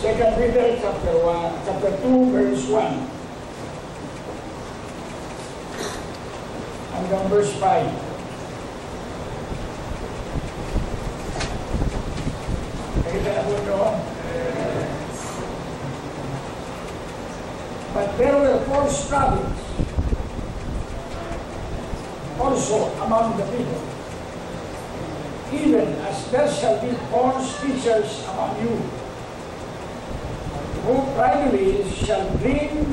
2 Peter chapter 2, verse 1. Hanggang verse 5. Nakita na po ito. But there were false prophets also among the people, even as there shall be false teachers among you, who privately shall bring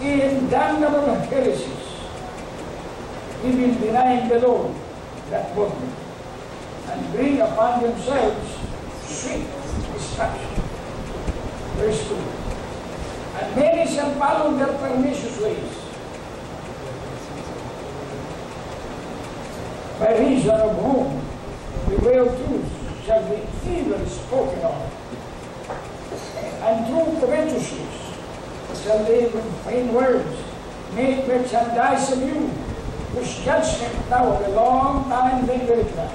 in damnable heresies, even denying the Lord that bought them, and bring upon themselves swift destruction. Verse 2. And many shall follow their pernicious ways, by reason of whom the way of truth shall be evil spoken of, and through covetousness shall they with vain words make merchandise of you, whose judgment now of a long time lingereth not,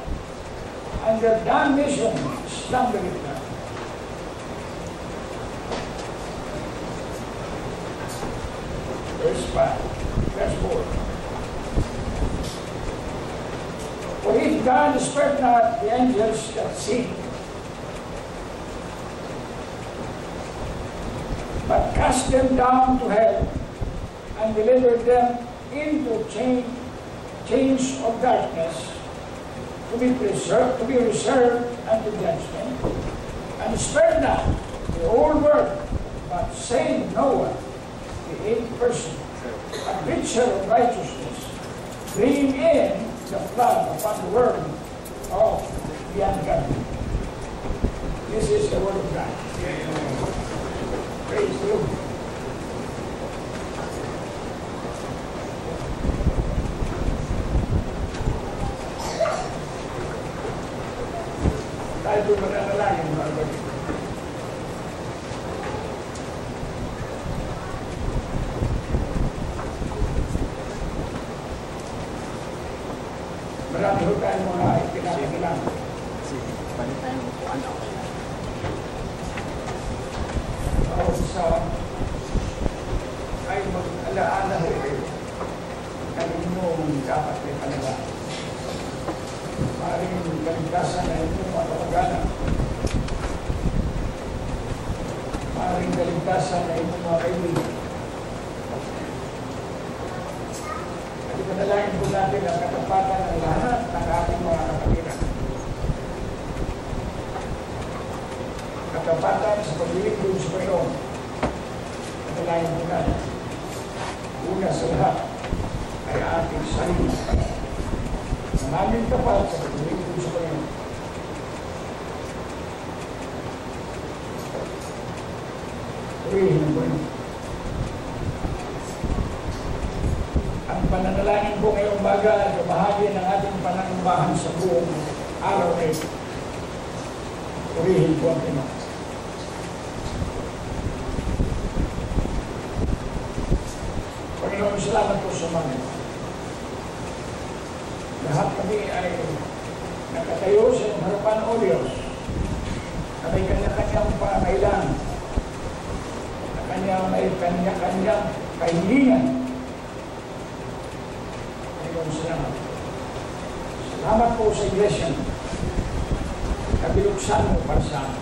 and their damnation slumbereth not. Verse 5, verse 4. For if God spared not the angels that sinned, but cast them down to hell, and delivered them into chains of darkness, to be reserved unto judgment, and spared not the whole world, but saved Noah, the eighth person, a preacher of righteousness, bringing in the flood upon the world of the ungodly. This is the word of God. Praise the Lord. Tayo po mananalangin, mga kapatid. Marami ho tayong mga itinakailangan. Ay mag-alaala ho kayo. Kanino mong dapat may panalaan. Maring kaligtasan na inyong mga kapag-anak. Maring kaligtasan na inyong mga kaibigan. At ipanalangin po natin ang katapatan ng lahat ng ating mga kapatiran. Katapatan sa paglilingkod sa Panginoon. Ipanalangin po natin. Una sa lahat ay ating sarili. Ang aming tapat sa paglilingkod sa Panginoon. Purihin ang Panginoon. Ang pananalangin po ngayong umaga ay bahagi ng ating pananambahan sa buong araw na ito. Purihin po ang Panginoon. Panginoon, salamat po sa mga. Lahat kami ay nakatayo sa iyong harapan, O Diyos, na may kanya-kanyang pangailangan, na may kanya-kanyang kahilingan. Panginoon, salamat. Salamat po sa iglesia na binuksan mo para sa amin.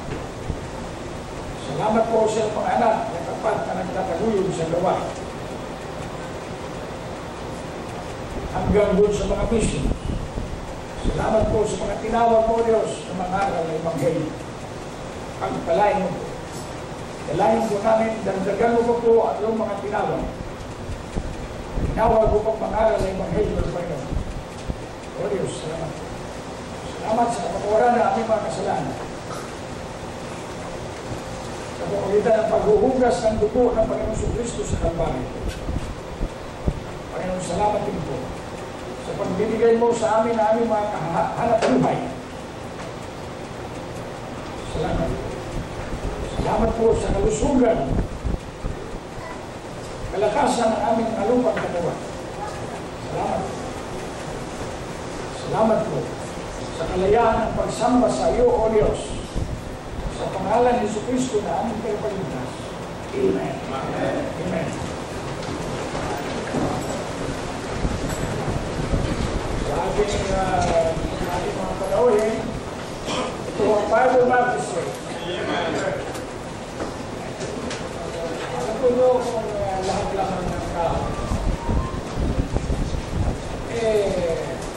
Salamat po sa mga anak na tapat na nagtataguyod sa gawa. Hanggang doon sa mga mission. Salamat po sa mga tinawag mo, Diyos, na mangaral na Ebanghelyo. Pagpalain mo po. Dalayan po namin, dagdagan mo po at yung mga tinawag. Tinawag mo pang mangaral na Ebanghelyo ng Panginoon. O Diyos, salamat po. Salamat sa kapatawaran na aming mga kasalanan. Sa pamagitan ng paghuhugas ng dugo ng Panginoon Kristo sa Kalbaryo. Panginoon, salamat din po sa pagbibigay mo sa amin na aming mga hanap buhay. Salamat po. Salamat po sa kalusugan, kalakasan ng aming alupang katawan. Salamat po. Salamat po sa kalayaan ng pagsamba sa iyo, O Diyos, sa pangalan ni Jesucristo na aming tagapagligtas. Amen. Amen. Amen. Sa ating mga panahon, ito ang Bible Baptistry. Alam ko nyo kung lahat-lahat ng tao,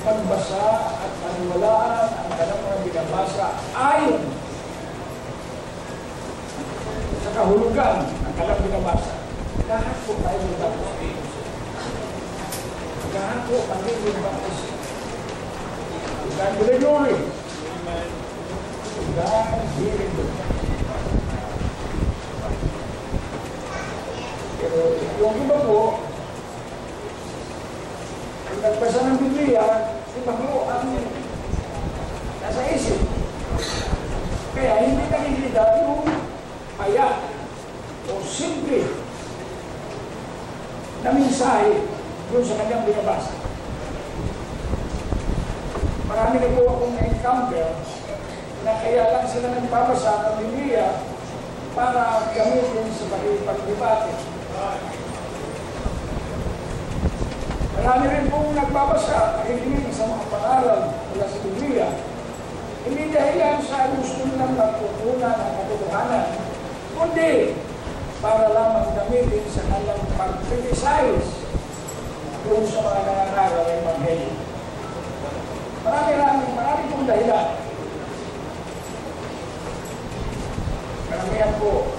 pagbasa at paniwalaan ang kanilang mga binabasa ayon sa kahulugan ng kanilang binabasa. Lahat po tayo ng Baptistry. Lahat po kami ng Baptistry. God be the glory. God be the glory. Pero yung iba po, kung nagbasa ng Biblia, iba po ang nasa isip. Kaya hindi nakikita yung payak o simple na mensahe doon sa kanyang binabasa. Marami na po akong na-encounter na kaya lang sila nagbabasa ng Biblia para gamitin sa pag-debate. Marami rin pong nagbabasa, nakikinig sa mga pangaral mula sa Biblia. Hindi dahil yan sa gusto nilang magpupunan ang katotohanan, kundi para lamang gamitin sa kanilang pag-criticize doon sa mga nangangaral ng Ebanghelyo. Marami pong dahilan. Karamihan po,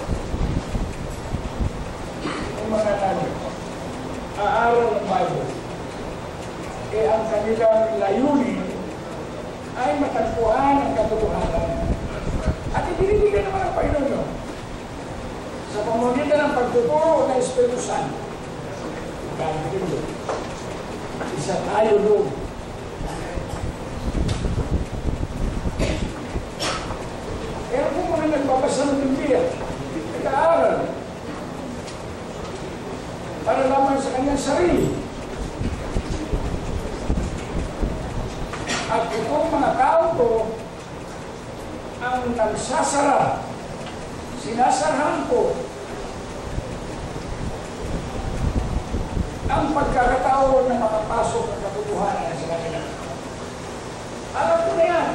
yung mga aaral ng Bible, ang kanilang layunin ay matagpuan ang katotohanan. At ibinibigyan naman ang Panginoon sa pamamagitan ng pagtuturo ng Espiritu Santo. Isa tayo doon. Pero kung mga nagbabasa ng Biblia, nag-aaral para lamang sa kanyang sarili. At itong mga tao ko ang nagsasara, sinasarahan ko ang pagkakataon na makapasok ng katotohanan sa kanila. Alam ko na yan.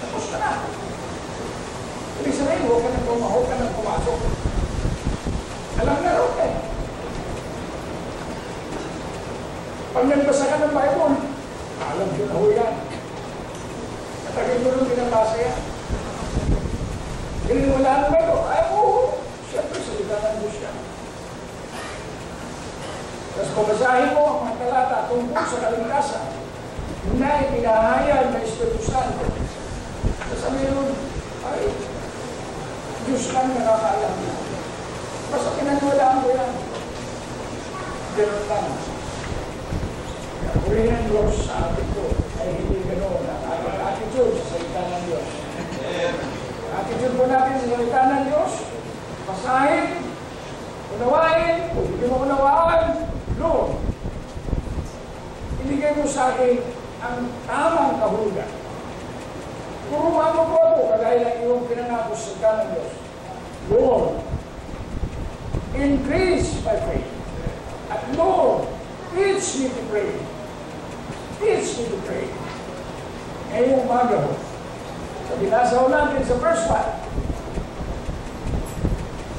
Tapos ka na. Ibig sabihin, huwag ka nang pumasok. Alam na rin eh. Pag nagbasa ka ng Bible, alam ko na ho yan. Matagal mo nung binabasa yan. Ganun wala na ba ito? Ay, oo. Siyempre, salita ng Diyos yan. Tapos pabasahin mo ang mga talata tungkol sa kaligtasan na ipinahayag ng Espiritu Santo. Tapos sabihin nun, ay, Diyos lang nakakaalam. Basta pinaniwalaan ko yan. Ganun lang. Purihin ang Diyos sa atin ko ay hindi gano'n ang ating attitude sa salita ng Diyos. Attitude po natin sa salita ng Diyos, basahin, unawain, kung hindi mo unawaan, Lord, ibigay mo sa akin ang tamang kahulugan. Turuan mo po ako kagaya ng iyong pinangako sa salita ng Diyos. Lord, increase my faith. At Lord, teach me to pray. Teach me to pray. Ngayong umaga ho, sa binasa ho natin sa verse 1,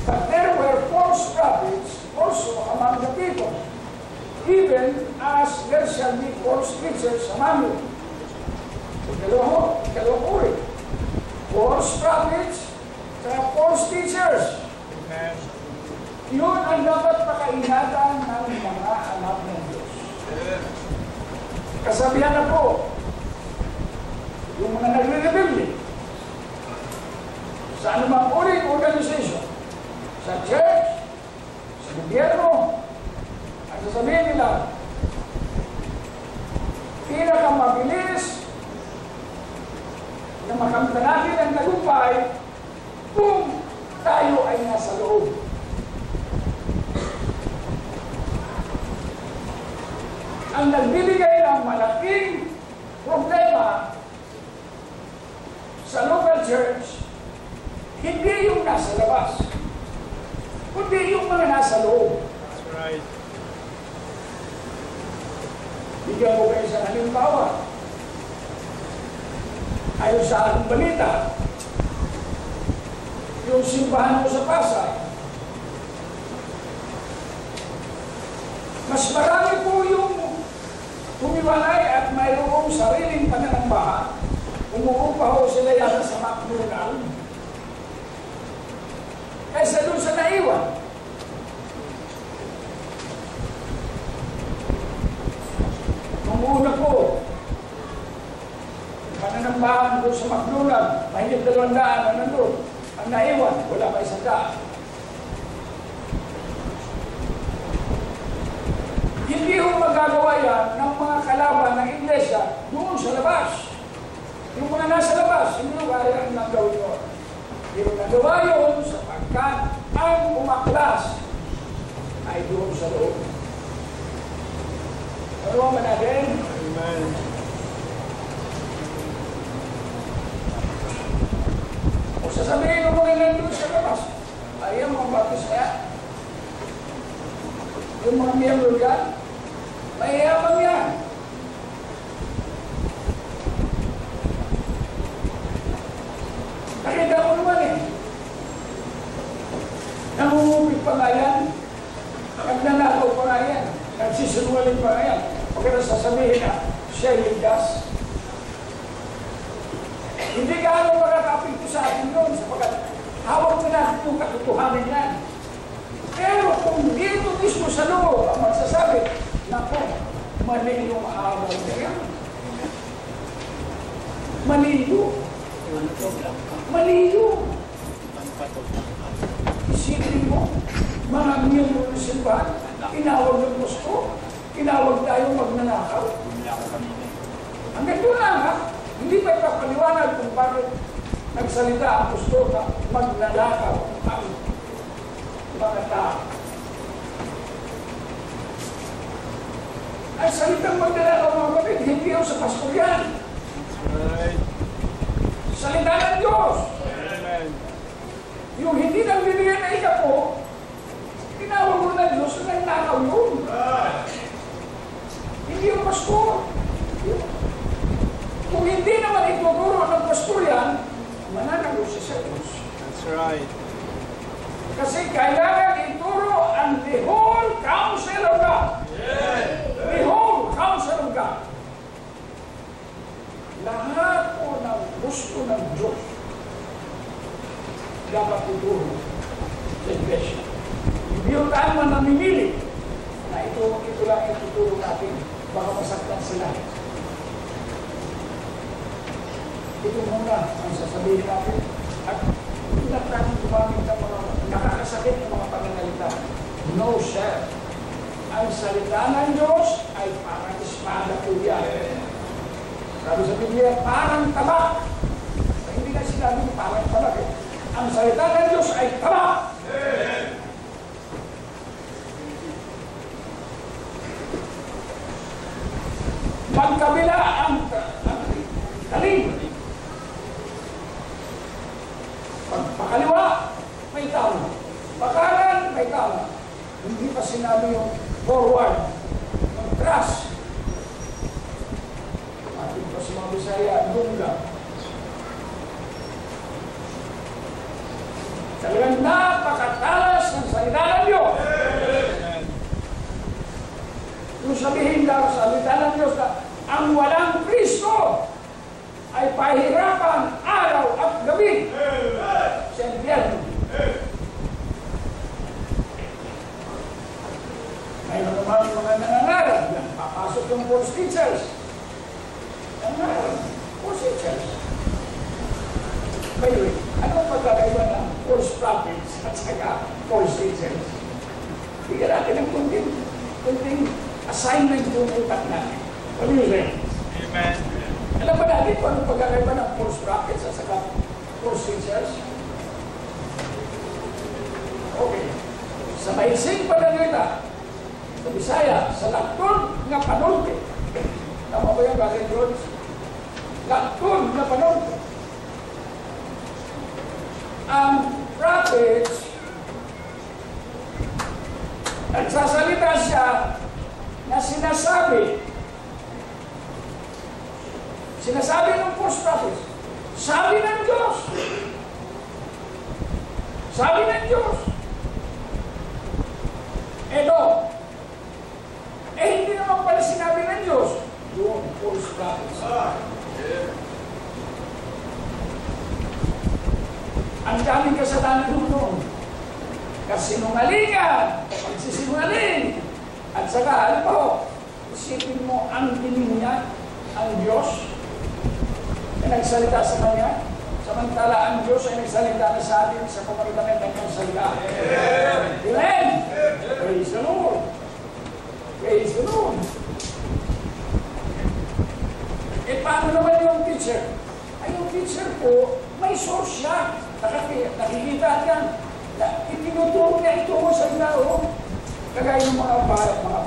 but there were false prophets also among the people, even as there shall be false teachers among you. Dalawang uri. False prophets at false teachers. Yun ang dapat pakaingatan ng mga anak ng Diyos. Kasabihan na po, yung mga nagre-rebelde sa anumang uri ng organisasyon, sa church, sa gobyerno, at sasabihin nila, pinakamabilis na makamta natin ang tagumpay kung tayo ay nasa loob. Ang nagbibigay ng malaking problema sa local church Hindi yung nasa labas, kundi yung mga nasa loob. That's right. Bigyan ko kayo sa halimbawa. Ayon sa aking balita, yung simbahan ko sa Pasay, mas marami po yung humiwalay at mayroong sariling pananambahan. Umuupa ho sila yata sa McDonald kaysa doon sa naiwan. Nung una po, pananambahan doon sa McDonald, mahigit 200 na nandun. Ang naiwan, wala pa 100. Hindi ho magagawa yan ng mga kalaban ng iglesia doon sa labas. Yung mga nasa labas, hindi ho kaya ang gawin yun. Pero nagawa yun sapagkat ang umaklas ay doon sa loob. Ano ba natin? Amen. O sasabihin mo mga nandun sa labas, ay ang mga batis kaya. Yung mga miyembro dyan, mayayabang yan. Nakita mo naman eh. Nangungupit pa nga yan. Nagnanakaw pa nga yan. Nagsisinungaling pa nga yan. Huwag ka na sasabihin na siya yung gas. Hindi ka ano makakapinto sa atin doon sapagkat hawak na natin yung katotohanan yan. Pero kung dito mismo sa loob ang magsasabi, naku, mali yung araw na yan. Maliyo. Maliyo. Isipin mo, mga miyembro ng simbahan, tinawag ng gusto, tinawag tayo magnanakaw. Hanggang doon lang ha, hindi pa ipapaliwanag kung bakit nagsalita ang gusto na magnanakaw ang mga tao. Ay salitang magnanakaw mga kapatid, hindi ako sa pastor yan. Right. Salita ng Diyos. Amen. Yung hindi nang bibigyan na ika po, tinawag mo ng Diyos na nagnakaw yun. Hindi yung pastor. Kung hindi naman ituturo ng pastor yan, mananagot siya sa Diyos. That's right. Kasi kailangan ituro ang the whole counsel of God. The whole counsel of God. Lahat po ng gusto ng Diyos dapat ituro sa iglesia. Hindi yung tayo man namimili na ito lang ituturo natin, baka masaktan sila. Ito muna ang sasabihin natin at hindi na tayo gumamit ng mga nakakasakit ng mga pananalita. No, sir. Ang salita ng Diyos ay parang espada po yan. Sabi sa Biblia, parang tabak. Hindi na sinabi parang tabak eh. Ang salita ng Diyos ay tabak. Magkabila ang talim. Pagpakaliwa, may tama. Pakanan, may tama. Hindi pa sinabi yung forward, yung thrust. Atin pa sa mga Bisaya, dungga. Talagang napakatalas ng salita ng Diyos. Kung sabihin daw sa salita ng Diyos na ang walang Kristo ay pahirapan araw at gabi. Sa impyerno. Mayroon naman mga nangangarap na papasok yung false teachers. False teachers. By the way, anong pagkakaiba ng false prophets at saka false teachers? Bigyan natin ng kunting assignment yung utak natin. What do you say? Amen. Alam ba natin kung anong pagkakaiba ng false prophets at saka false teachers? Okay. Sa maiksing pananalita, sa Bisaya, sa laktun nga panulti. Tama ba yung Brother George? Laktun nga panulti. ang prophets, nagsasalita siya na sinasabi ng false prophets, sabi ng Diyos. Sabi ng Diyos. Ito, hindi naman pala sinabi ng Diyos, yung false prophets. Ang daming kasalanan noon. Kasinungalingan, pagsisinungaling, at saka, ano po, isipin mo ang dinig niya, ang Diyos, ay nagsalita sa Kanya, samantala ang Diyos ay nagsalita na sa atin sa pamamagitan ng Kanyang salita. Amen! Praise the Lord! Praise the Lord! Eh, paano naman yung teacher? Ay, yung teacher po, may source siya. Nakikita niya. Itinuturo niya ito sa tao. Kagaya ng mga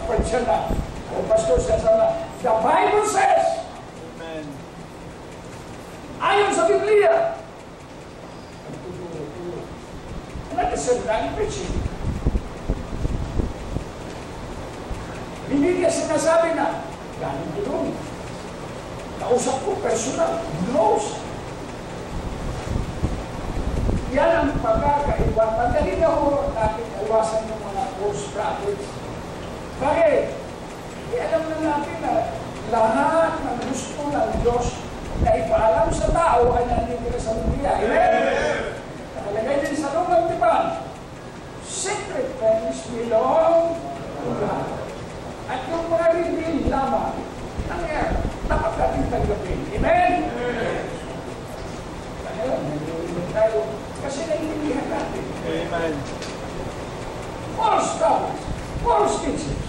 preacher na, o pastor siya sa the Bible says, Amen. ayon sa Biblia, not the same time preaching. Hindi niya sinasabi na, galing ko doon. Kausap ko, personal, knows. Yan ang pagkakaiba. Pagdali na ho natin iwasan yung mga false prophets. Bakit? Alam na natin na lahat ng gusto ng Diyos na ipaalam sa tao ay nandito sa Biblia. Amen? Nakalagay din sa loob ng tipan. Secret things belong to God. At yung mga reveal lamang, nangyari, dapat natin tanggapin. Amen? Ngayon, nandito tayo kasi naiintindihan natin. Amen. False prophets, false teachers.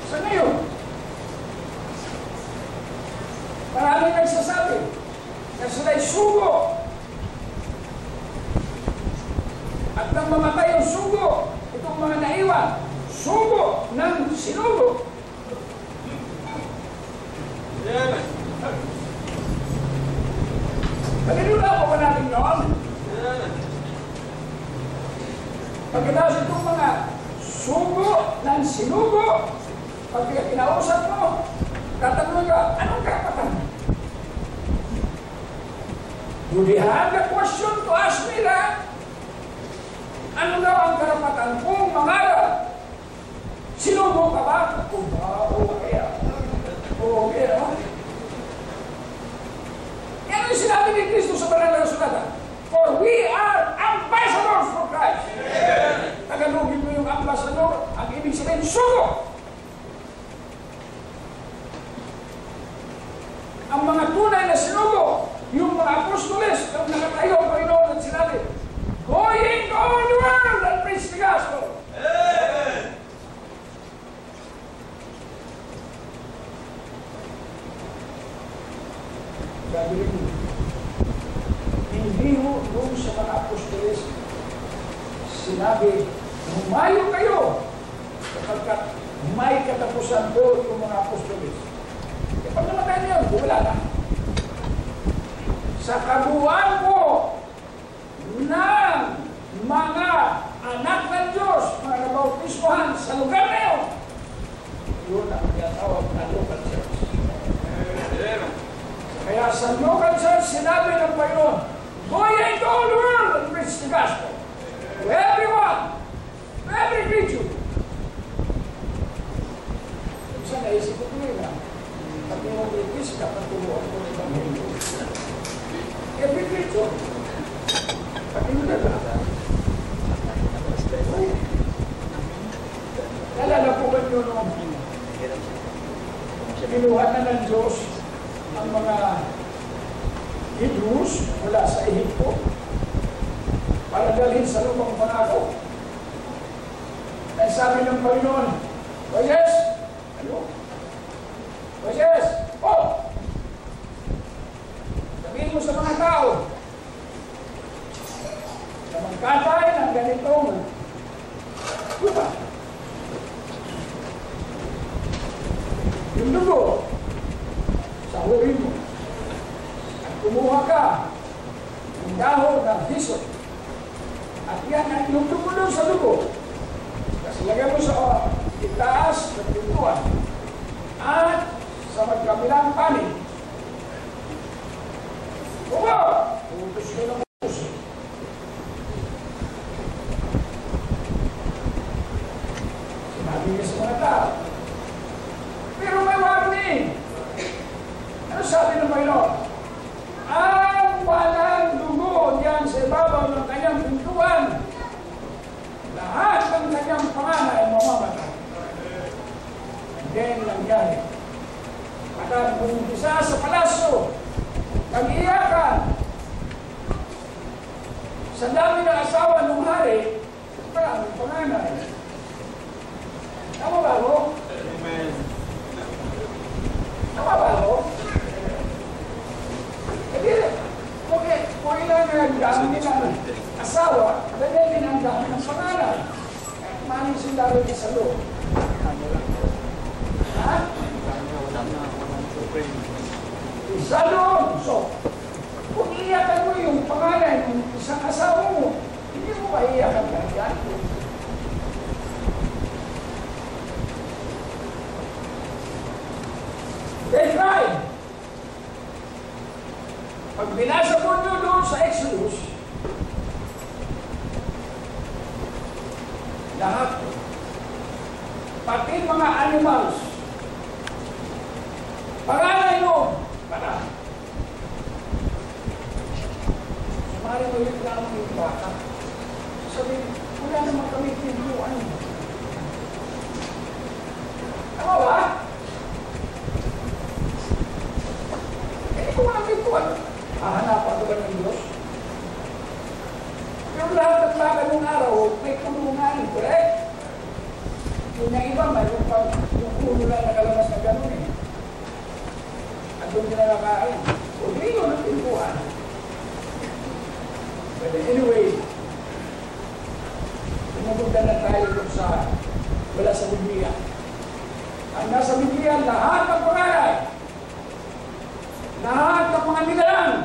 Sa ngayon, maraming nagsasabi na sila'y sugo. At nang mamatay yung sugo, itong mga naiwan, sugo ng sinugo. Amen. Pagkakita pa natin yun? Pagkatapos itong mga sugo ng sinugo, pag kinausap mo, tatanong ka, anong karapatan? Do they have the question to ask me that? Ano daw ang karapatan kung mangaral? Sinugo ka ba? Okay. Okay, no? Yan ang sinabi ni Kristo sa banal na kasulatan. For we are ambassadors for Christ. Tagalogin mo yung ambassador, ang ibig sabihin, sugo. Ang mga tunay na sinugo, yung mga apostoles, ang nakatayo ang Panginoon at sinabi, going to all the world and preach the gospel. Amen. Sabi rin, hindi mo doon sa mga apostoles, sinabi, humayo kayo kapagkat may katapusan po yung mga apostoles. E pag namatay niyo, wala na. Sa kabuuan po ng mga anak ng Diyos, mga nabautismohan sa lugar na yun, yun ang tinatawag na local church. Kaya sa local church, sinabi ng Panginoon, go ye into all the world and preach the gospel to everyone, to every creature. Minsan naisip ko nila, pag yung itis, dapat tuluan ko ng Panginoon. Every creature. Pag yung nila. Nalala po ba nyo nung kinuha na ng Diyos ang mga Hebrews mula sa Ehipto para dalhin sa lumang pangako. Ay sabi ng Panginoon, Moses, ano? Moses, oh! Sabihin mo sa mga tao na magkatay ng ganitong lupa. Yung dugo, sa huli mo. At kumuha ka ng dahon ng hisop. At yan ay yung tumulo sa dugo. Kasi lagay mo sa itaas ng pintuan. At sa magkabilang panig. Utos ko ng utos. Sinabi niya sa mga tao. Pero may warning. Ano sabi ng Panginoon? Ang walang dugo diyan sa ibabaw ng kanyang pintuan, lahat ng kanyang pangalan ay mamamatay. And then, nangyari. At umpisa sa palasyo, nag-iyakan. Sa dami ng asawa ng hari, maraming panganay. Tama ba mo? Amen. Tama ba mo? Kung ilan ang dami ng asawa, ganyan din ang dami ng panganay. Maning sila rin sa loob. Ha? Isa doon. So, kung iyakan mo yung pangalan ng isang asawa mo, hindi mo ba iyakan ka yan? They cried. Pag binasa po nyo doon sa Exodus, lahat, pati mga animals, pangalan nyo, para. Sumari mo yung lamang yung bata. Sabihin, wala naman kami pintuan. Tama ba? Eh, kung walang pintuan, hahanapan ko ba ng Diyos? Pero lahat ng baka nung araw, may kulungan, correct? Yung iba, mayroon pa yung kulo lang nakalabas na gano'n eh. At doon pinalakain. O, hindi yun ang pintuan. But anyway, tumupunta na tayo doon sa wala sa Biblia. Ang nasa Biblia, lahat ng pangalan, lahat ng mga nilalang,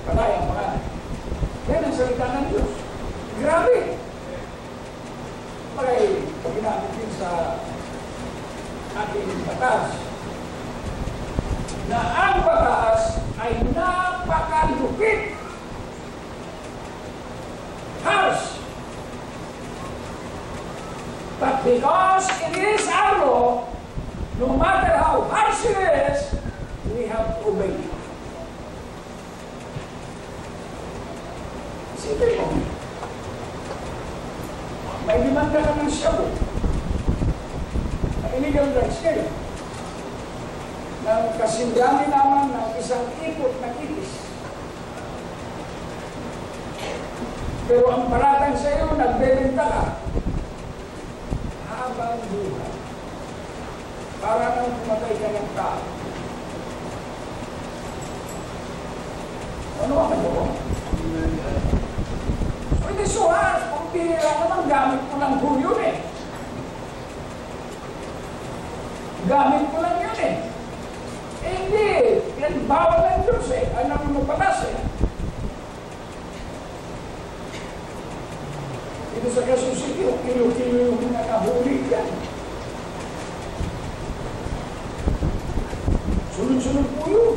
patay ang pangalan. Yan ang salita ng Diyos. Grabe! Pagay, pag ginamit din sa ating batas, na ang batas ay napakalupit. Harsh. But because it is our law, no matter how harsh it is, we have to obey it. Sige mo. May limanda ka ng shabu. Illegal drugs kayo. Nang kasindami naman ng isang ipot na itis. Pero ang paratang sa iyo, nagbebenta ka. Habang buhay. Para nang pumatay ka ng tao. Ano ang ano? So, hindi suhas. Kung pinira naman, gamit ko lang po yun eh. Gamit ko lang yun eh. Eh, hindi. Yan bawal ng Diyos eh. Alam mo patas eh. Ito sa kasusiki, kilo-kilo yung nakahuli yan. Sunod-sunod po yun.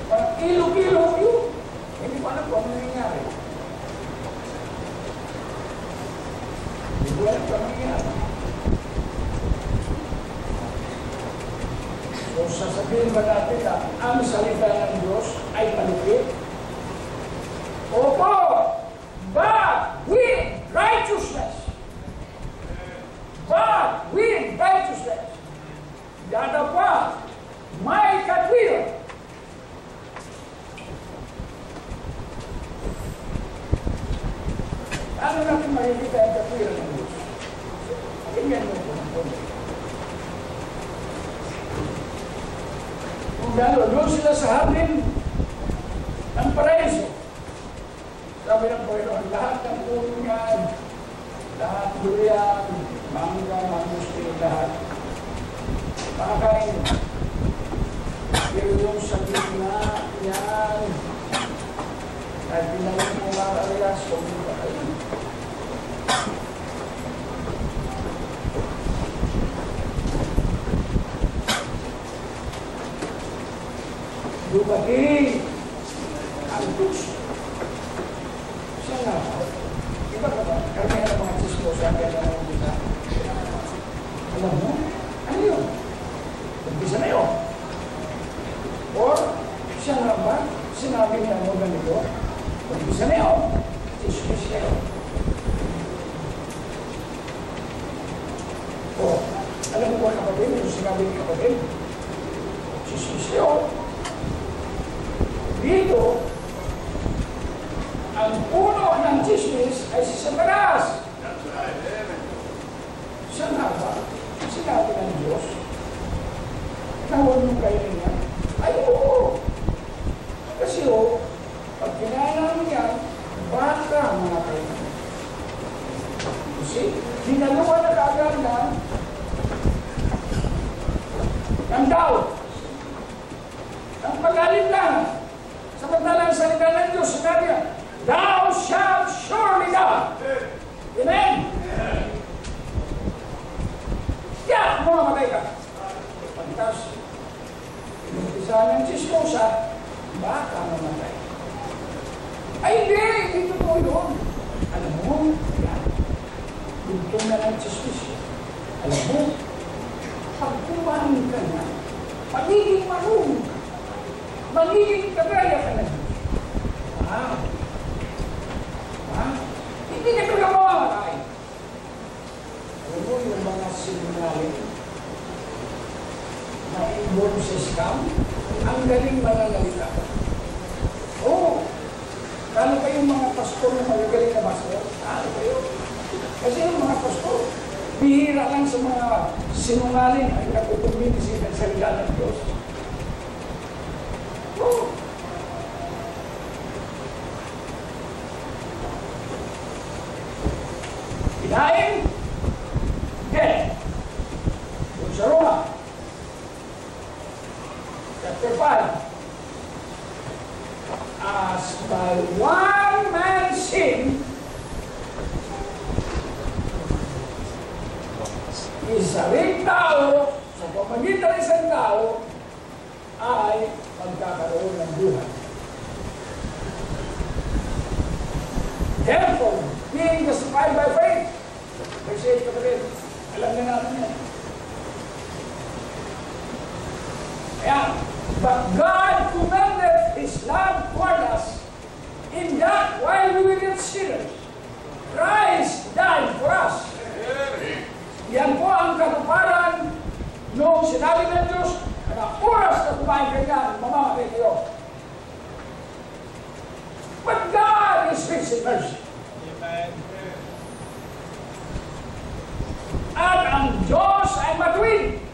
Parang kilo-kilo yun. Hindi ko alam kung ano nangyari. Hindi ko alam kung ano nangyari. So, sasabihin ba natin na ang salita ng Diyos ay malupit? Opo! But with righteousness. But with righteousness. Dadapat may katwiran. Ano natin makikita ang katwiran ng Diyos? Tingnan mo po ng konti. Kung gano'n, doon sila sa hardin ng paraiso. Sabi ng Panginoon, lahat ng puno niyan, lahat durian, mangga, mangustin, lahat. Makakain. Kahit pinanong mo mga karayas, huwag mo ba kayo? Dumating ang gusto. Siya nga ba? Iba ka ba? Karamihan ng mga chismosa kaya na naman alam mo? Ano yun? Umpisa na yun. Or, siya nga ba? Sinabi niya mo ganito? Umpisa na yun. Chismis na yun. O, alam mo ba kapatid? Yung sinabi ni kapatid? Chismis na yun. Dito, ang puno ng chismis ay si Satanas. Siya nga ba? Sinabi ng Diyos, tawag mo kayo niya. Ay, oo. Kasi pag kinailangan niya, baka mga kayo. Kasi, dinaluwa na kaagad ng doubt. Ang pag-alip lang. Samantalang salita ng Diyos, sinabi niya, thou shalt surely die. Amen? Tiyak mo namatay ka. Pagkas, inumpisa ng chismosa, baka namatay. Ay, hindi totoo yun. Alam mo, yan. Dugtong na ng chismis. Alam mo, pag kumain ka na, pagiging marunong ka, magiging kagaya ka na Diyos. Wow. Hindi ka talaga mamamatay. Alam mo, yung mga sinungaling na involved sa scam, ang galing mananalita. Oo. Lalo pa yung mga pastor na magagaling na pastor. Lalo pa yun. Kasi yung mga pastor, bihira lang sa mga sinungaling ay nakukumbinisi ng salita ng Diyos. Oo. Kinain, dead. Yung sa Roma, chapter 5, as by one man's sin, isaring tao, sa pamagitan ng isang tao, ay magkakaroon ng buhay. Therefore, being justified by faith, verse 8 kapatid, alam na natin yan. Ayan. But God commended His love toward us in that while we were yet sinners, Christ died for us. Yan po ang katuparan noong sinabi ng Diyos na oras na kumain ka niyan, mamamatay kayo. But God is rich in mercy. Amen. At ang Diyos ay matuwid.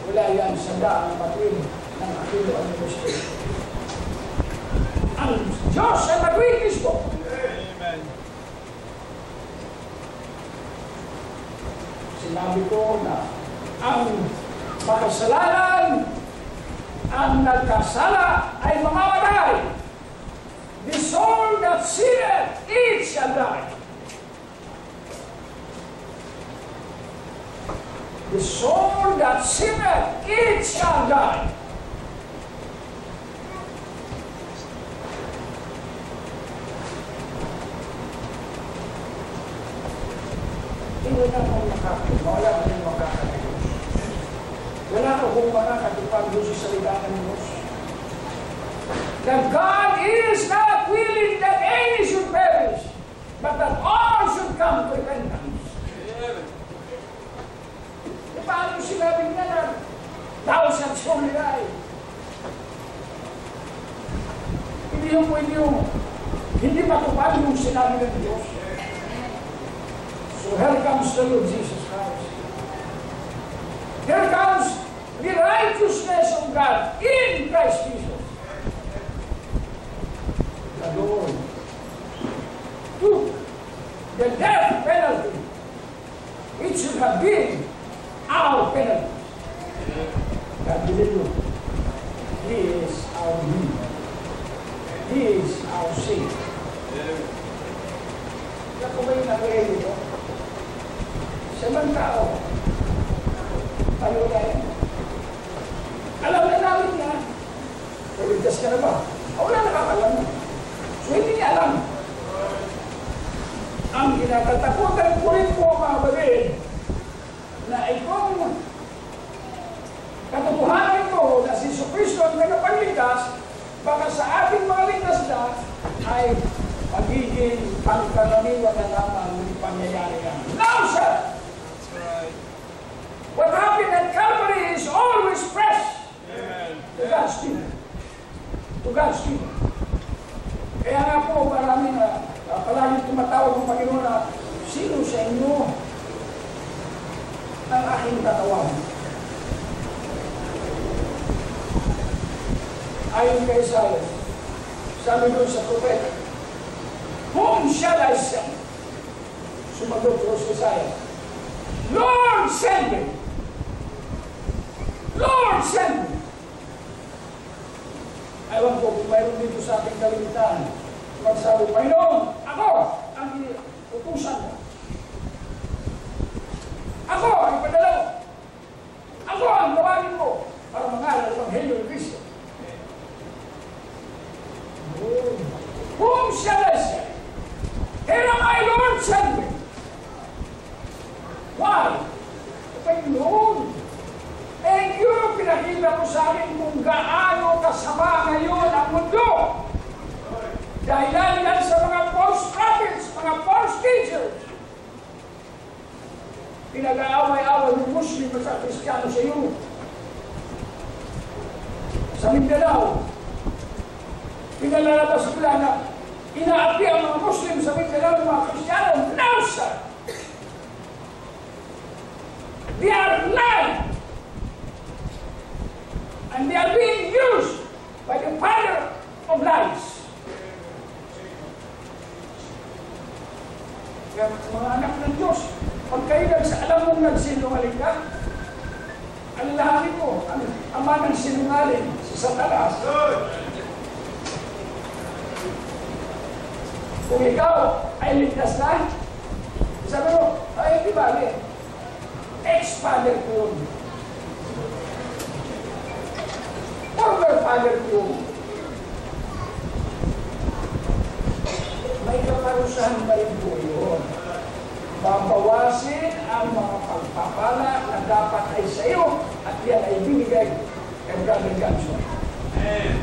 Wala yan sa daan matuwid ng akilo ang Kristo. Ang Diyos ay matuwid mismo. Amen. Sinabi ko na ang makasalanan, ang nagkasala ay mamamatay. The soul that sinneth, it shall die. The soul that sinneth, it shall die. Hindi na akong makakita. Wala ka rin makakita. Wala akong makakatupag doon sa salita ng Diyos. That God is not willing that any should perish, but that all should come to repentance. E paano sinabi niya na thou shalt surely die? Hindi yung pwede yung hindi matupad yung sinabi ng Diyos. So here comes the Lord Jesus Christ. Here comes the righteousness of God in Christ Jesus. The Lord took the death penalty, which should have been our penalty. God delivered He is our Redeemer. He is our Savior. Kaya kung may nakilay dito, siya bang tao? Tayo na yan. Alam na namin yan. Pagligtas ka na ba? Wala nakakalam na. So hindi niya alam. Ang kinakatakutan ko rin po, mga bagay, na itong katotohanan ko na si Jesucristo ang nagpagligtas, baka sa ating mga ligtas na ay magiging pangkaraniwan na lamang ng pangyayari yan. No, sir! That's right. What happened at Calvary is always fresh. Amen. To God's kingdom. To God's kingdom. Kaya nga po, marami na palagi tumatawag ng Panginoon na sino sa inyo ang aking tatawagan? Ayon kay Isaiah, sabi doon sa propeta, whom shall I send? Sumagot po si Isaiah, Lord, send me! Lord, send me! Ewan ko kung mayroon dito sa ating kalimitan. Magsabi, Panginoon, ako ang utusan mo. Ako ang ipadala mo. Ako ang tawagin mo para mangaral ng Ebanghelyo ni Kristo. Whom shall I send? Here am I, Lord, send me. Why? Panginoon, thank you, pinakita mo sa akin kung gaano kasama ngayon ang mundo. Dahilan yan sa mga false prophets, mga false teachers. Pinag-aaway-away ng Muslim at sa Kristiyano sa iyo. Sa Mindanao, pinalalabas nila na inaapi ang mga Muslim sa Mindanao ng mga Kristiyano. No, sir! They are lying. And they are being used by the father of lies. Kaya mga anak ng Diyos, pag kayo alam mong nagsinungaling ka, alalahanin mo, ang ama ng sinungaling, si Satanas. Kung ikaw ay ligtas na, sabi mo, ay di ba, ex-father ko yun. Former father ko yun. May kaparusahan pa rin po yun. Babawasin ang mga pagpapala na dapat ay sa iyo at yan ay binigay kay Brother Johnson. Amen.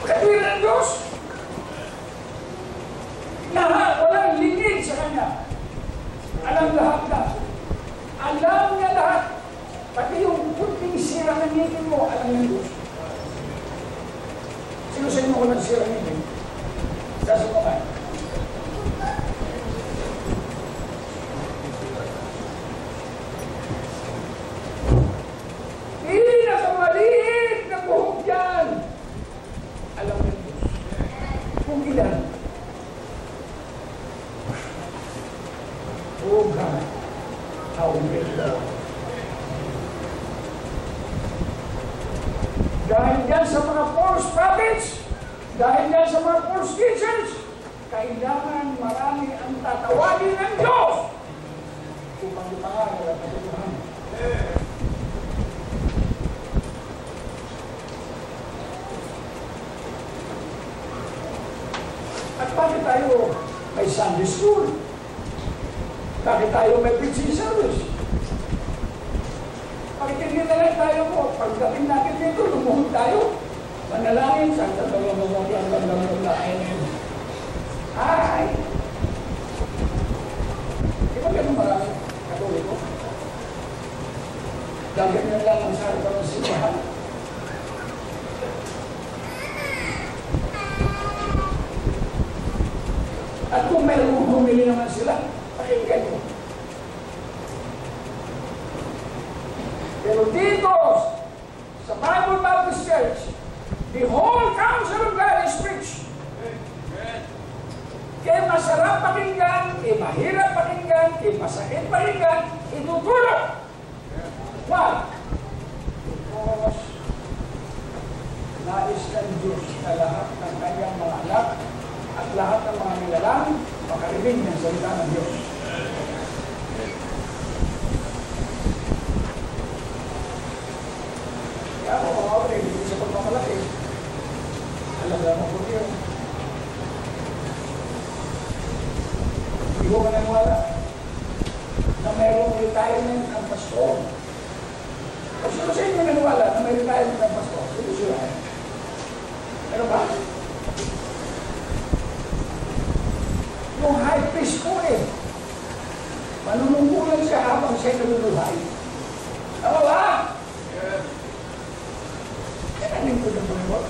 Katwira ng Diyos. Lahat, walang lingid sa Kanya. Alam lahat na. Alam niya lahat. Pati yung kunting sira ng ngipin mo, alam ng Diyos. Sino sa inyo ko nagsira ng ngipin? Sa mga. Pinakamaliit na buhok yan. Alam ng Diyos. Kung ilan. Oh God, how great thou art. Dahil yan sa mga false prophets, dahil yan sa mga false teachers, kailangan marami ang tatawagin ng Diyos upang ipangaral ang katotohanan. At bakit tayo may Sunday school? Bakit tayo may preaching service? Bakit hindi na lang tayo po? Pagdating natin dito, lumuhod tayo. Manalangin, Santa Maria Maria, ang gandang nulain. Ay! Di ba ganun marami Katoliko? Dagdag na lang ang sarap ng simbahan. At kung mayroong humili naman sila, pakinggan mo. Pero dito, sa Bible Baptist Church, the whole counsel of God is preached. Kaya masarap pakinggan, kaya mahirap pakinggan, kaya masakit pakinggan, itutulog. Why? Because nais ng Diyos na lahat ng kanyang mga anak at lahat ng mga nilalang makarinig ng salita ng Diyos. Kaya ako mga kapatid, hindi sa pagmamalaki. Alam mo po yun. Hindi ko mananiwala na mayroong retirement ng pastor. O sino sa inyo mananiwala na may retirement ng pastor? Sino sila? Pero ba? Yung high priest po eh. Manunungkulan siya habang siya naluluhay. Tama ba? Yan ang lingkod ng Panginoon.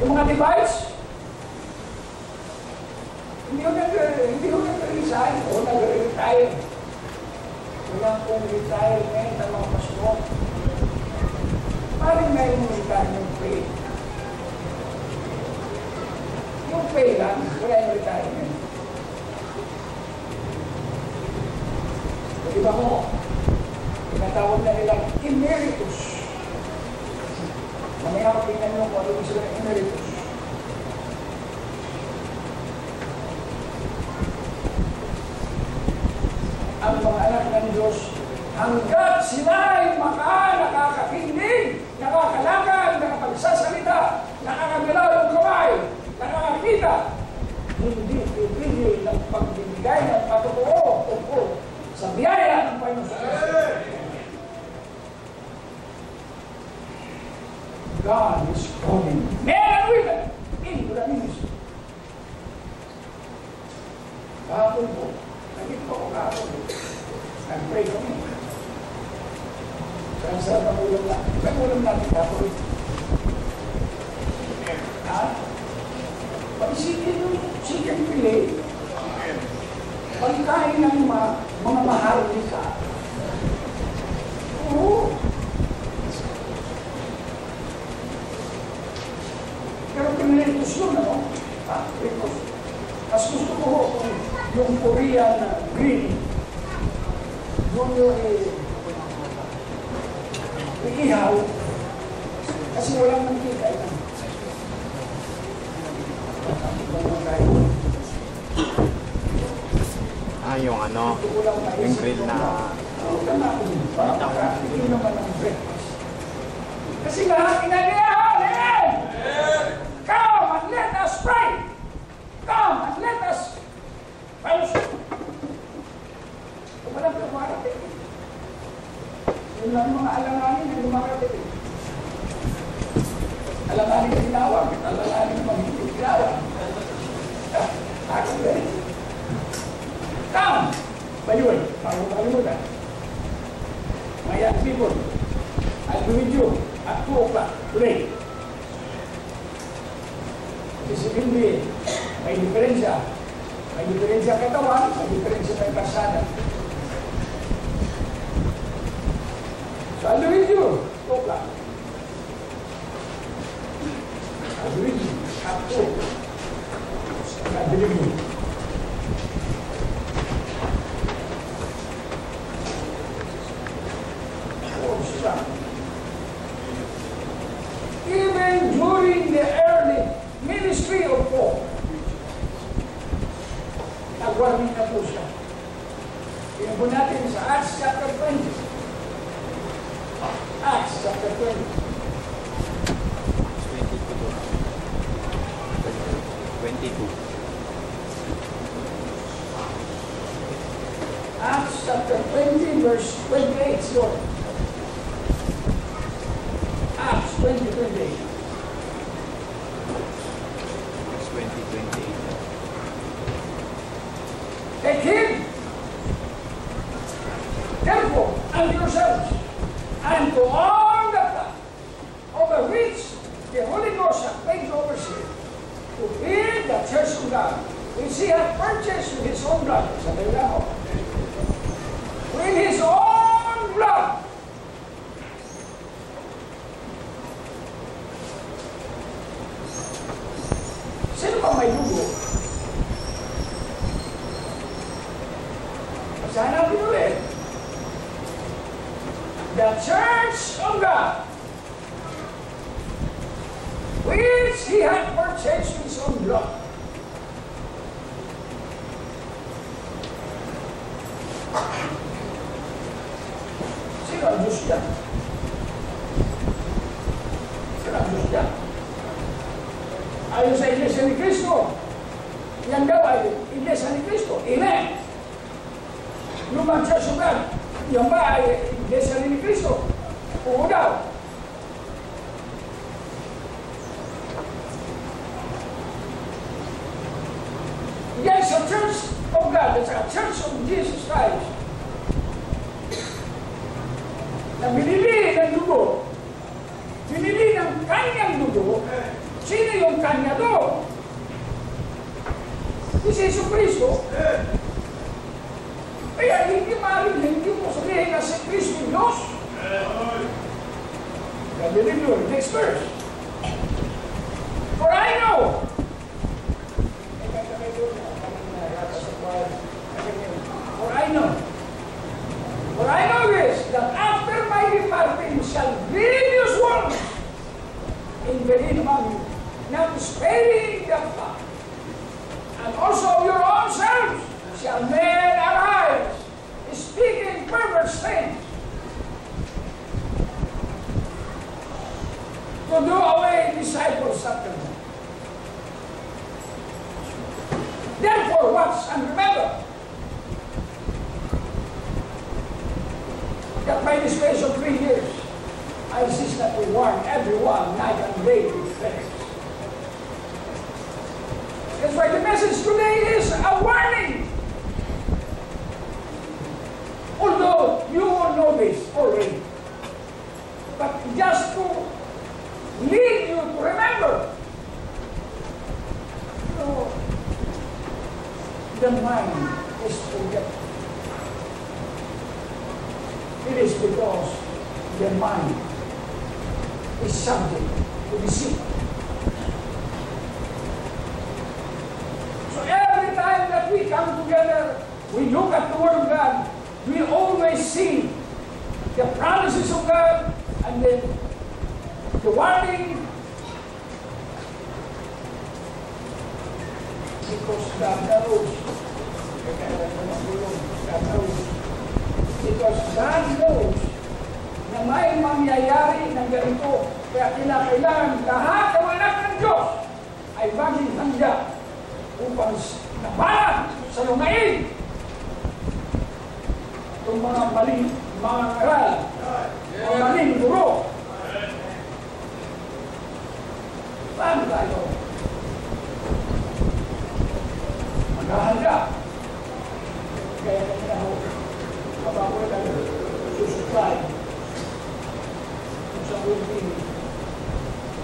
Yung mga device, hindi ko nag-resign o nag-retire. Wala pong retirement ng mga pastor. Maring mayroong retirement pay. Yung pay lang, wala yung retirement. Diba mo, tinatawag na nilang emeritus. Mamaya ko tingnan nyo kung ano yung sila emeritus. Ang mga anak ng Diyos, hanggat sila ay nakakakinig, nakakalakad, nakapagsasalita, nakakagalaw ng kamay, nakakakita, hindi pipigil ng pagbibigay ng patotoo tungkol sa biyaya ng Panginoon sa Kristo. God is calling men and women into the ministry. Kahapon po, naging po ako kahapon. Nag-pray kami. Kaya sa pag-ulam natin. Pag-ulam natin kahapon. Ha? Pag-isipin yung chicken fillet, pagkain ng mga maharlika. Oo. Pero pinilitos yun, ano? Ha? Pinilitos. Mas gusto ko yung Korean green. Yung iihaw. Kasi walang mantika ito. Yung ano, yung grill na hindi naman ang breakfast. Kasi lahat inanihan! Come and let us pray! Come and let us fellowship! Kung walang lumarating. Yun lang mga alanganin na lumarating. Alanganin na tinawag, alanganin na magiging tinawag. Ako rin. Come! By the way, bago makalimutan, my young people, I'll be with you at 2 o'clock today. Kasi hindi, may diferensya. May diferensya katawan, may diferensya ng kasada. So I'll be with you, 2 o'clock. I'll be with you at 2 o'clock. I believe you. Even during the early ministry of Paul, nagwarning na po siya. Tingnan po natin sa Acts chapter 20. Acts chapter 20. 22. Acts chapter 20, verse 28, Lord. Acts 20, 28. Acts 20:28. Take heed, therefore, unto yourselves, and to all the flock, over which the Holy Ghost hath made you overseer, to build the church of God, which he hath purchased with his own blood. Sabi na ako. With his own blood. Sino ba may dugo? the church of God, which He had purchased with His own blood. Sino ang Diyos yan? Sino ang Diyos yan? Ayon sa Iglesia ni Cristo, yan daw ay Iglesia ni Cristo. Amen. Lumang Church of God, yan ba ay Iglesia ni Cristo? Oo daw. Yan sa Church of God, at sa Church of Jesus Christ, na binili ng dugo, binili ng kanyang dugo. Sino yung kanya doon? Si Jesus Cristo. Kaya hindi maaaring hindi mo sabihin na si Cristo Diyos. Sabi rin yun, next verse. For I know, for I know this, that after my departing shall grievous ones invade among you, not sparing the flock. And also your own selves shall men arise, speaking perverse things, to do away disciples after them. Therefore, watch and remember that by the space of 3 years, I cease not to warn everyone night and day with threats. That's why the message today is a warning. Although you all know this already, but just to lead you to remember, you know, the mind is forgetful. It is because the mind is subject to deceit. So every time that we come together, we look at the Word of God, we always see the promises of God and then the warning, because God knows. Because God knows na may mangyayari ng ganito. Kaya kailangan lahat ng anak ng Diyos ay maging handa upang nabalan sa lumain itong mga maling mga aral, mga maling guro. Paano tayo maghahanda? Kaya kanina ho, habang ko na susupply kung sa building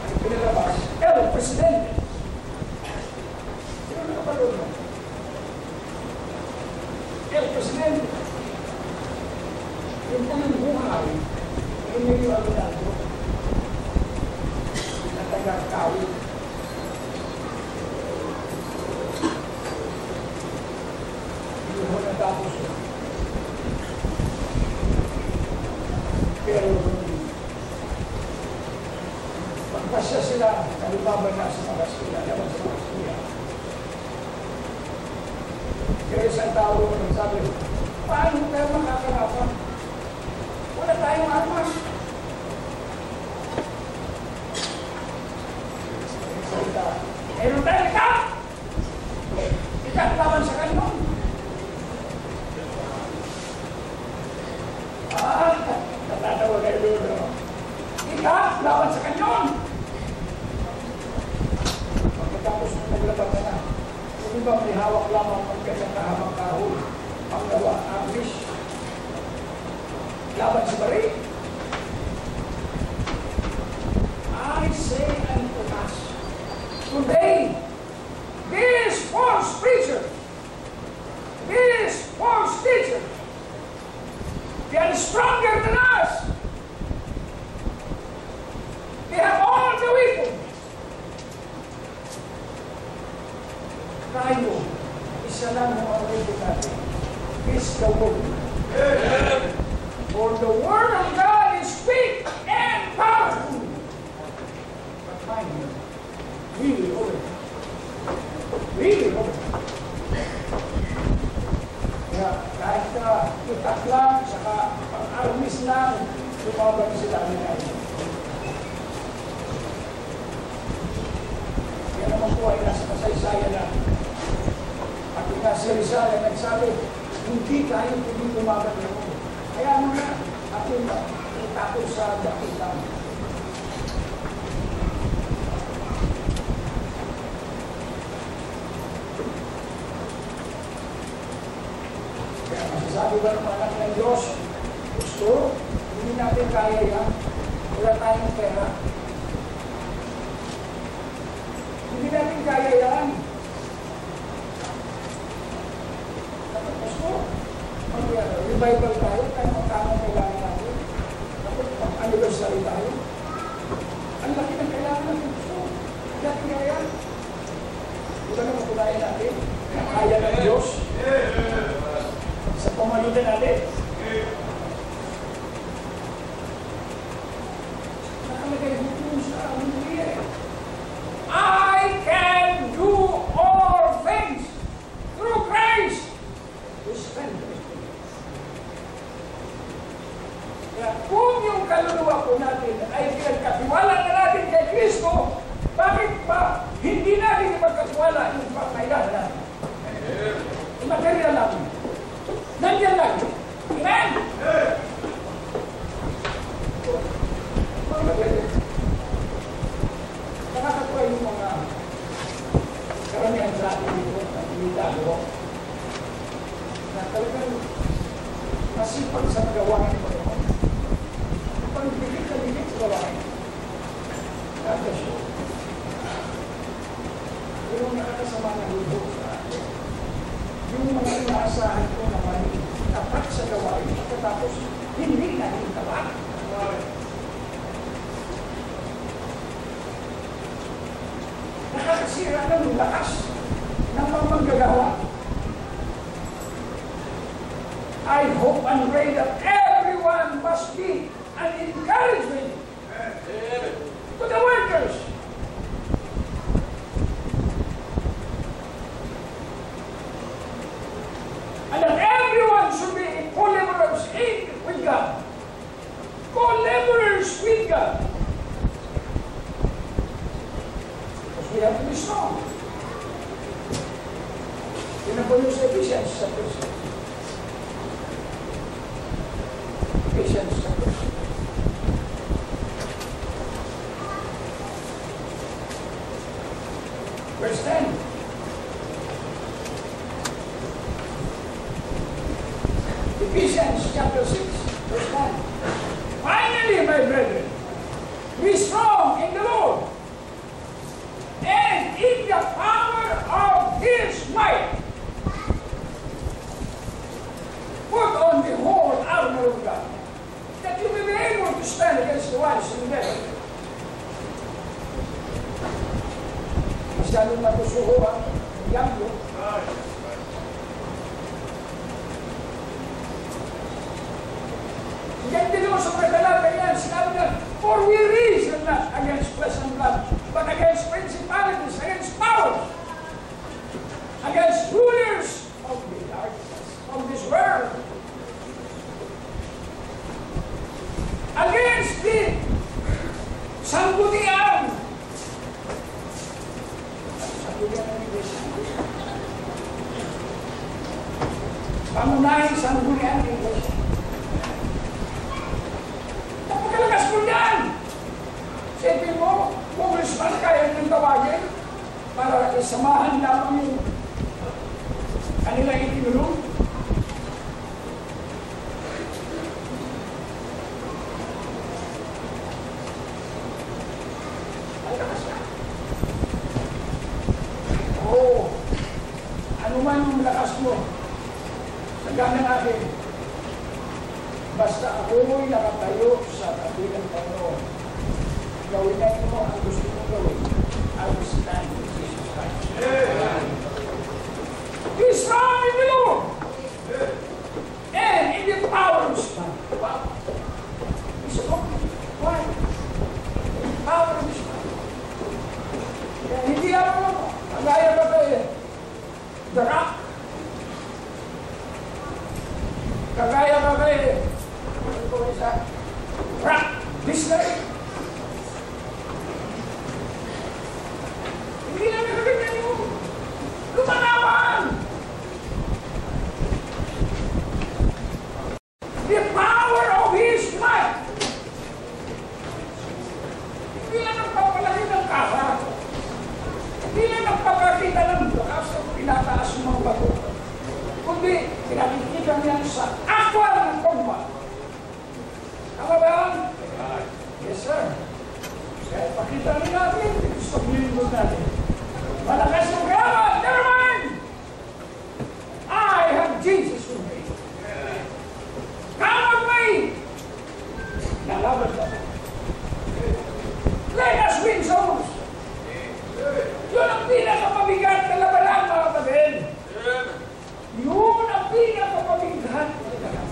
ay pinalabas, El Presidente. Sino nakapanood mo? El Presidente. Yung pong buhay, hindi yung abinado na taga-kawin. Hindi mo natapos yun. Pero pagkasya sila, nalibaban na sa mga sila, laban sa mga sila. Kaya isang tao ko nagsabi, paano tayo makakarapan? Wala tayong armas. Meron tayo ikat! Ikat laban sa kanyon. Natatawa kayo doon. Ikat laban sa kanyon. Pagkatapos na naglaban ka na, kung ba may hawak lamang ang kanyang kahabang kahul, ang gawa, ambish, laban sa bari. I say unto us, today, these false preachers, these false teachers, they are stronger than us. They have all the weapons. Tayo, isa lang ang weapon natin. Is the word. For the word of God really hope. Kaya kahit itak lang, saka pang-armis lang, lumaban sila nila. Kaya naman po ay nasa kasaysayan na. At nga si Rizal ay nagsabi, hindi tayo pwede lumaban ng mundo. Kaya ano na, ako na, itapos sa dakilang. Sabi ba ng anak ng Diyos, gusto, hindi natin kaya yan, wala tayong pera. Hindi natin kaya yan. Tapos mo, mag-revival tayo, tayo magkamang kailangan natin. Tapos mag-anniversary tayo. Ang laki ng kailangan natin gusto. Hindi natin kaya yan. Di ba na mapulayan natin? Kaya ng Diyos. Sa pamalutan natin. Nakalagay dito sa Biblia. I can do all things through Christ who strengthens me. Kaya kung yung kaluluwa po natin ay pinagkatiwala na natin kay Kristo, bakit pa hindi natin ipagkatiwala yung pangkailangan natin? Yung material natin. Nandiyan lang. Amen? Nakakatuwa yung mga karamihan sa atin dito na pinitago na talagang masipag sa gawain mo naman. Pag bigit na bigit sa gawain. Nakakasyo. Yung nakakasama na lubo sa atin. Yung mga inaasahan ko naman tapat sa gawain pagkatapos hindi na rin tapat. Nakakasira ng lakas ng mga manggagawa. I hope and pray that everyone must be an encouragement to the workers. And that everyone should be co-laborers with God. Co-laborers with God. Because we have to be strong. Yun ang po yung sa Ephesians chapter 6. Ephesians chapter 6. Verse 10. Ephesians chapter 6, verse 1. Finally, my brethren, be strong in the Lord and in the power of His might. Put on the whole armor of God, that you may be able to stand against the wiles of the devil. Masyadong natusuho ang diablo. Yan din naman sa pagkalata yan, sinabi na, for we reason not against flesh and blood, but against principalities, against powers, against rulers of the darkness of this world, against the sanggunian. Sanggunian ng English. Pangunahing sanggunian ng English. Napakalakas mo yan! Sipin mo, congressman kaya nang tawagin para isamahan lamang yung kanilang itinulong. Ang lakas na. Oo. Ano man yung lakas mo, sagang ng akin. Basta ako'y nakatayo sa tabi ng Panginoon. Gawin natin mo ang gusto mong gawin. I will stand with Jesus Christ. Be strong in the Lord. And in the power of His might. Wow. Be strong. Why? In the power of His might. Kaya hindi ako mo. Magaya ba kayo? the rock. Kagaya ka kay, ano ko isa, rock business. Hindi na nagaganda niyo. Lumanawan! The power of His might. Hindi na nagpapalaki ng kaha. Hindi na nagpapakita ng bukas o pinataas ng mga bago. Kundi, pinakikita niya sa actual ng combat. Tama ba yan? Yes, sir. Kaya pakita rin natin, gusto bilingkod natin. Malakas ng kaya, never mind! I have Jesus with me. Come with me! Nalaban ka. Let us win souls. Yun ang pinakapabigat na labanan, mga kapatid. Yun ang pinakapabigat na labanan.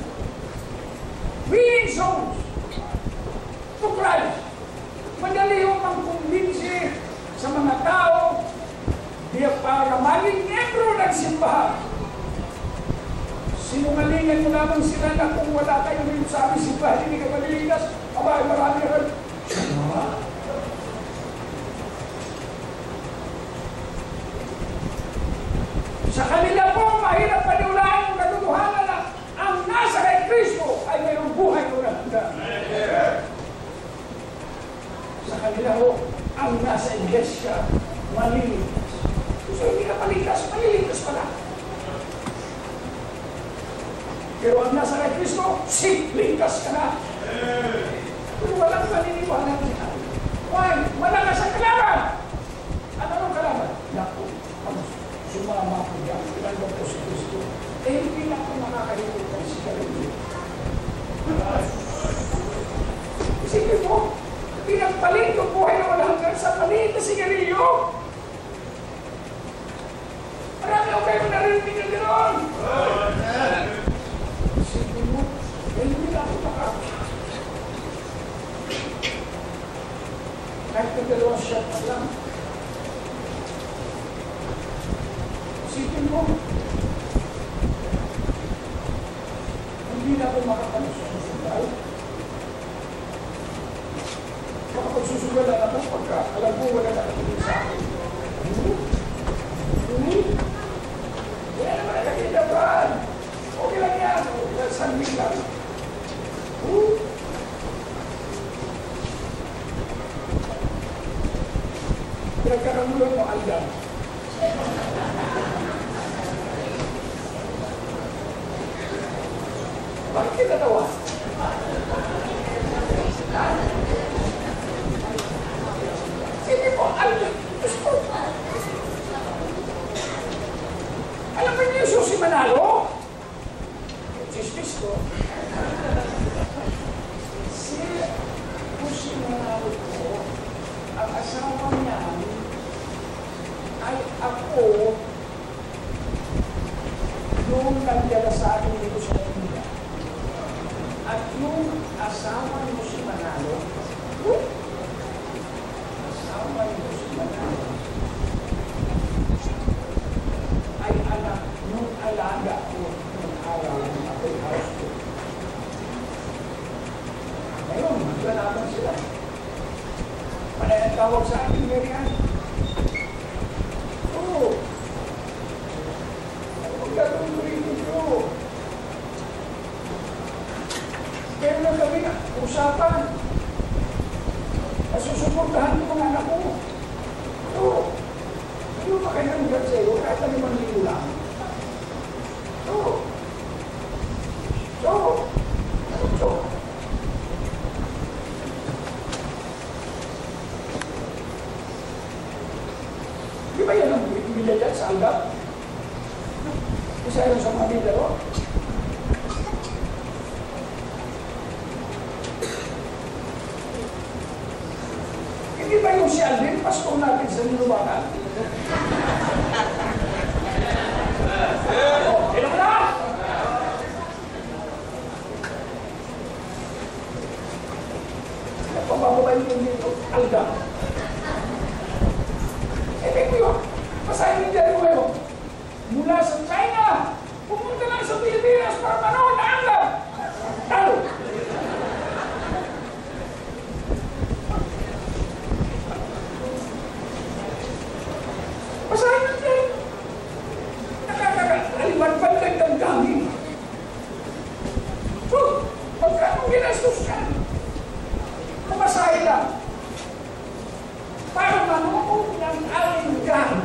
Winning souls to Christ. Madali yung pang-kumbinsi sa mga tao para maging membro ng simbahan. Sinungalingan mo naman sila na kung wala kayo rin sa aming simbahan, hindi ka maliligas. Abay, marami ka. Sa kanila po, mahirap paniwalaan yung katotohanan na ang nasa kay Kristo ay mayroong buhay ko na handa. Sa kanila po, ang nasa iglesia, maliligas. So, hindi ka paligas, maliligas pala. Pero ang nasa kay Kristo, ligtas ka na. Pero walang maniniwala niya. Why? Malakas ang kalaban. Ano ang kalaban? Naku, sumama ko yan. Pinagod ko si Kristo. Eh, hindi na ako makakalimutan ng sigarilyo. Isipin mo, pinagpalit yung buhay na wala hanggang sa palit na sigarilyo. Marami ako kayo narinig na gano'n. Isipin mo, eh, hindi na ako makakalimutan. Kahit na dalawang shot pa lang. Isipin mo, hindi na ako makapagsusugal. Makapagsusugalan ako pagka alam mo wala nakatingin sa akin. Wala naman nakakita ba? Okay lang yan. Sandwich lang. Pinagkakagulan mo, Alda. Bakit kita tawa? Sige po, Alda. Alam mo niyo yung si Manalo? Chismis ko. Si Manalo ko, ang asawa niya ay ako yung nagdala sa akin dito sa Manila. At yung asawa mo si Manalo, asawa mo si Manalo, ay anak nung alaga ko ng araw ng ako'y house ko. Ngayon, maglalaban sila. Panay ang tawag sa akin, Marian. Oo. Huwag gagawin ko rin ito. Kaya lang kami na, usapan. Nasusuportahan ko mga anak ko. Oo. Hindi mo makinanggan sa'yo, kahit na 5,000 lang. Oo. Oo. Oo. Di ba yan ang binilya sa Alda? Isa yun sa mga bidaro. Hindi ba yung si Alvin, pasko natin sa niluwanan? Sino mo na? Nagpapababay yung dito, Alda. Eh, ko yun. Pasahin niyo dyan mo ngayon. Mula Pumunta lang sa Pilipinas para manood ng alam. Talo. Basahin natin. Nakakaliwan-ban lang ng dami. So, magkano ginastos ka? Kumasahin lang. Para manood ng aling dami.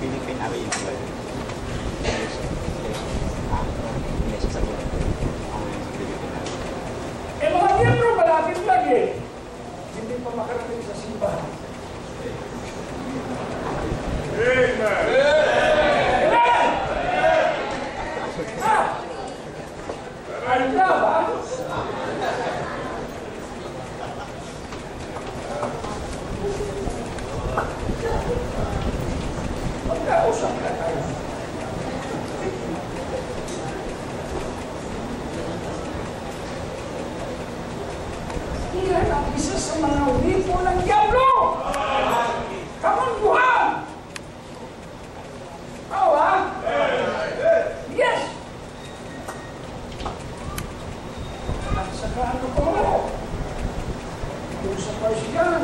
Philippine Arable. Hindi siya sagot. Ang Philippine Arable. Eh mga miyembro, malapit lang eh. Hindi pa makarating sa simbahan. Amen! Ha? Handa ba? Magkausap na tayo. Iyan ang isa sa mga wipo ng diablo! Kamangguhan! Oo ha? Yes! At saka ano po? Yung sa Persian,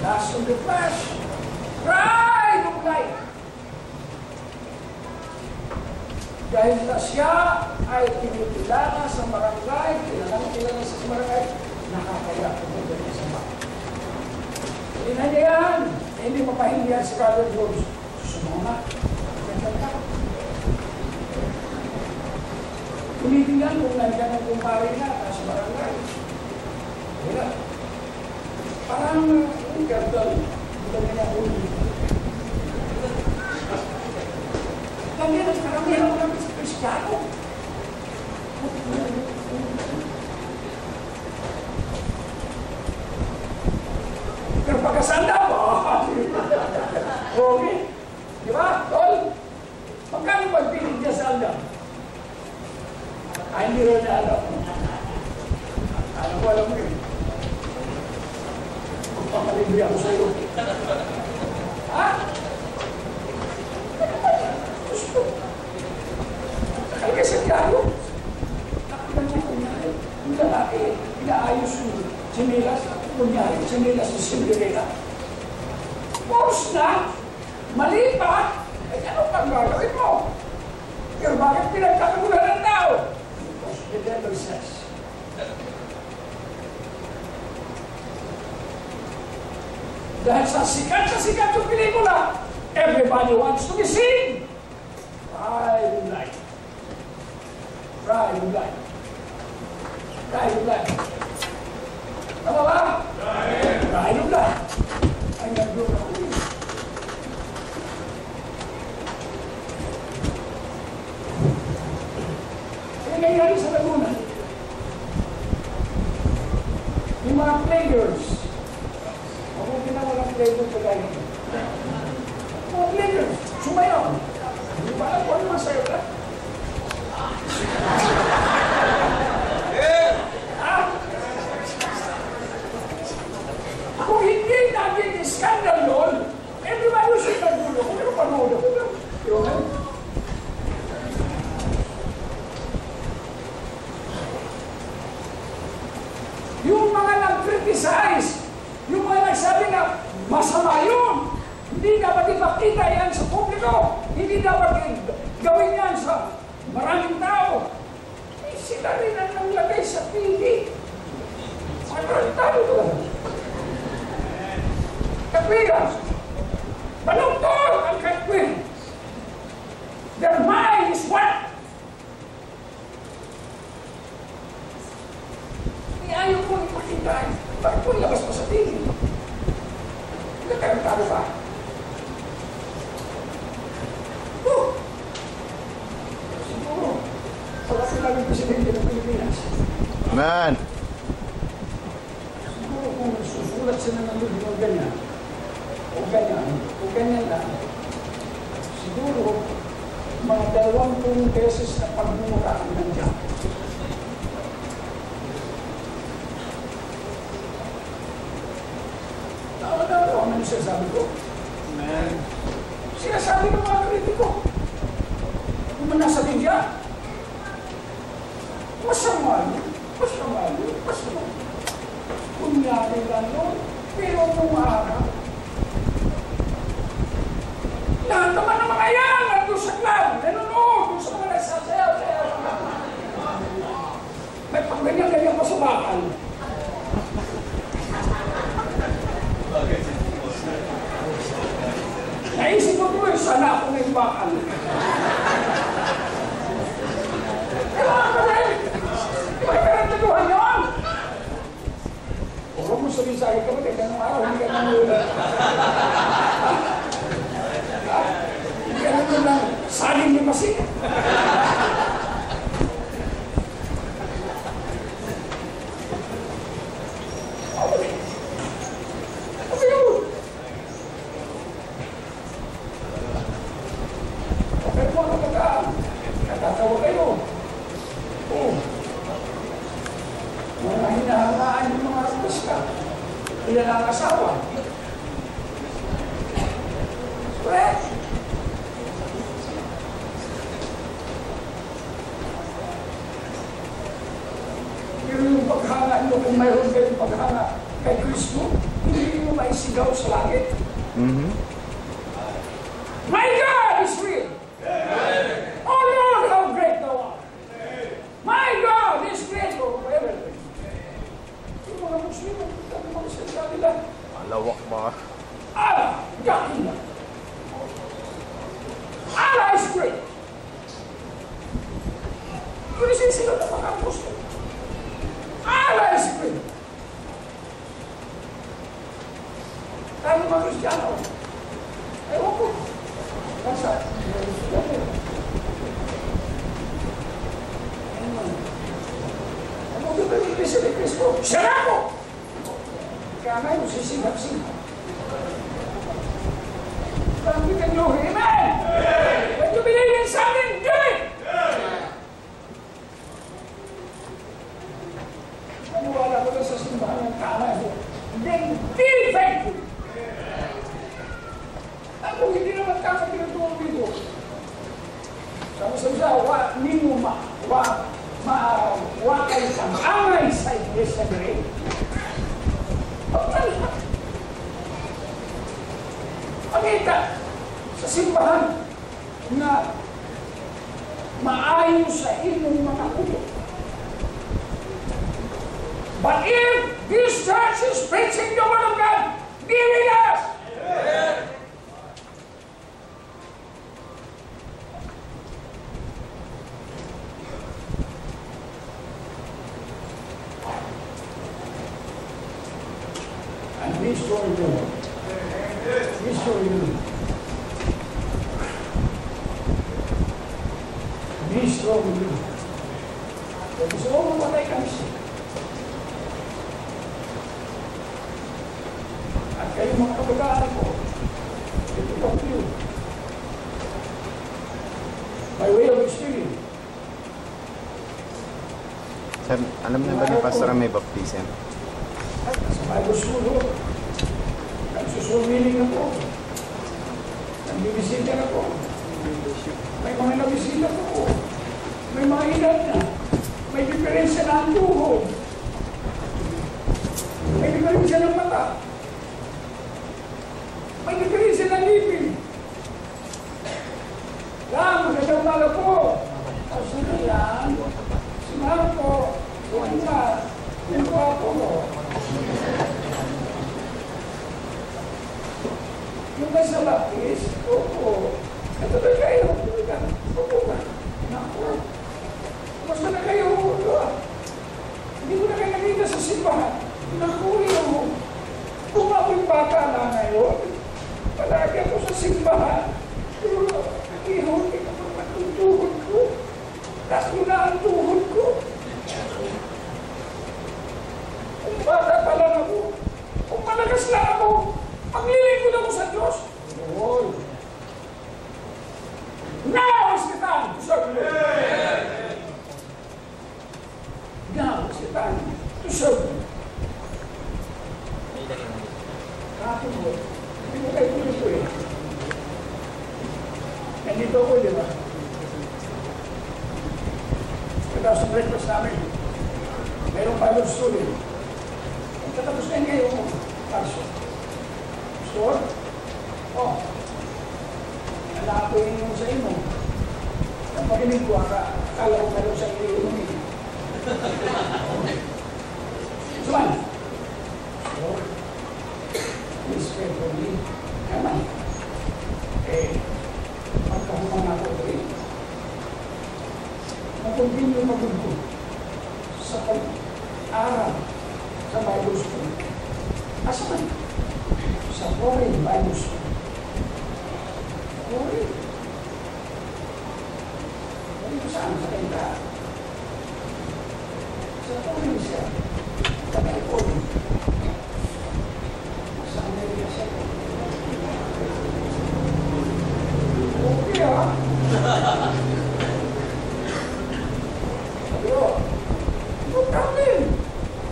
last of the flesh, pride of life. Dahil na siya ay kinikilala sa barangay, kilala sa barangay, nakakaya pumunta niya sa bahay. Inanyayan, hindi mapahindihan si Brother George. Sumama, gandang ka. Tumitingnan kung nandiyan ang kumpare niya sa barangay. Wala. Parang yung gardal, hindi niya ulo. Nandiyan ang karamihan mo namin sa Kristiyano. Pero pagkasanda mo, okay. Di ba, Tol? Magkano pagpinig niya sa alda? Ay, hindi rin niya alam. Alam ko, alam mo yun. Magpapalibre ako sa iyo. Ha? Gusto. Kaya sa diaro. Nakakita niya kunyari. Yung lalaki, inaayos yung sinilas. Kunyari, sinilas yung Cinderella. Pause na. Mali pa. Eh, ano pang gagawin mo? Pero bakit pinagkakagulan ng tao? Because the devil says. Dahil sa sikat yung pelikula, everybody wants to be seen. Pride of life. Pride of life. Pride of life. Tama ba? Pride of life. Ay, nag-blow na ulit. Kaya nangyari sa Laguna, yung mga players, ako ginawalang players sa gaya. Mga players, sumayaw. Hindi ba alam ko ano masayaw ka? Kung hindi naging scandal yun, everybody should nagulo. Kung ano panood ako, yun. Yung mga nag-criticize, yung mga nagsabi na masama yun, hindi dapat ipakita yan sa publiko, hindi dapat gawin yan sa maraming tao. Eh, sila rin ang naglagay sa TV. Maraming tao doon. Katwiran, balungtol ang katwiran. Their mind is what? Ayaw ko ipakita. Bakit po ilabas mo sa TV? Nagkarantado ba? Siguro, pagka sinabing presidente ng Pilipinas, Amen. siguro kung susulat sila ng libro ganyan, o ganyan lang, siguro, mga 20 beses na pagmumura ang nandiyan. Ano sinasabi ko? Amen. Sinasabi ng mga kritiko. mo nasa India? Masama yun. Masama yun. Masama yun. Kunyari lang yun. Pero nung araw, lahat naman ng mga yan, nandun sa club, nanonood, doon sa mga nagsasayaw-sayaw. May pagganyan-ganyan pa sa bakal. Naisip ko tuloy, sana ako na yung bakal. Kailangan ka rin! Di ba kaya nagtaguhan yun? Huwag mo sabihin sa akin, kapatid, ganong araw, hindi ka nang ulat. Hindi ka nang ulat, saling ni Masik. Natatawa kayo. Oo. Mga hinahangaan yung mga artista. Ilan ang asawa. Correct? Pero yung paghanga nyo, kung mayroon kayong paghanga kay Kristo, hindi nyo maisigaw sa langit. My God is real! Oh Lord, how great thou art! My God is great over everything. Yung mga Muslim, ang mga salita nila, Malawak ba? Allah, yakin na. Allah is great. Kung isisigaw ng mga Muslim, Allah is great. Tayo mga Kristiyano, ewan ko, nasa, Sarap mo! Kaya ngayon, sisigap-sigap. Bakit ang luhi? Amen! When you believe in something, do it! Maniwala ko na sa simbahan ng tama ito. Then be faithful! Ako, hindi naman kaka pinatulong dito. Sabi sa isa, wakay kang angay sa iglesia gray. Pagkita sa simbahan na maayos sa inyong mga ulo. But if this church is preaching the word of God, be with us! Be strong in the Lord. Be strong in the Lord. Be strong in the Lord. Kung gusto mo mamatay kami siya. At kayo mga kabagaan ko, ito pa po yun. By way of experience. Sir, alam na ba ni Pastor ang may baptism? Sa Bible School, nagsusumiling ako. Nagbibisita ako. May mga nabisita ako. May mga edad na. May diferensya na ang tuhod. May diferensya ng mata. May diferensya ng ngipin. Magandang umaga po. Kasi na yan, si Marco, yung kwapo mo. Yung nasa lapis, oo. Ito na kayo, oo ka. Naku, basta na kayo, hindi ko na kayo nakita sa simbahan. Naku, yun. Kung ako'y bata na ngayon, palagi ako sa simbahan. Pero, ihuli ka pa ang tuhod ko. Taas mo na ang tuhod ko. Kung bata pa lang ako, kung malakas lang ako, maglilingkod ako sa Diyos. Oy. Now is the time to serve the Lord. Now is the time to serve the Lord. Kapit mo, hindi mo kayo tuloy ko eh. Nandito ako, di ba? pagkatapos ng breakfast namin, mayroong Bible study. Katapos na ngayon, Marso. Store? Oh. Nalakoy yung sa inyo. Ang pakinig ko, akala ko mayroon sa inyo yung uminig. Suman. So, please pray for me. Naman. Magkahumang ako rin. Mag-continue magulgo sa pag-aral sa Bible School. Asa man? Sa foreign Bible School. Foreign. Dito saan? Sa kanta. Sa foreign siya. Sa foreign. Sa Amerika siya. Okay ah. Pero, no problem.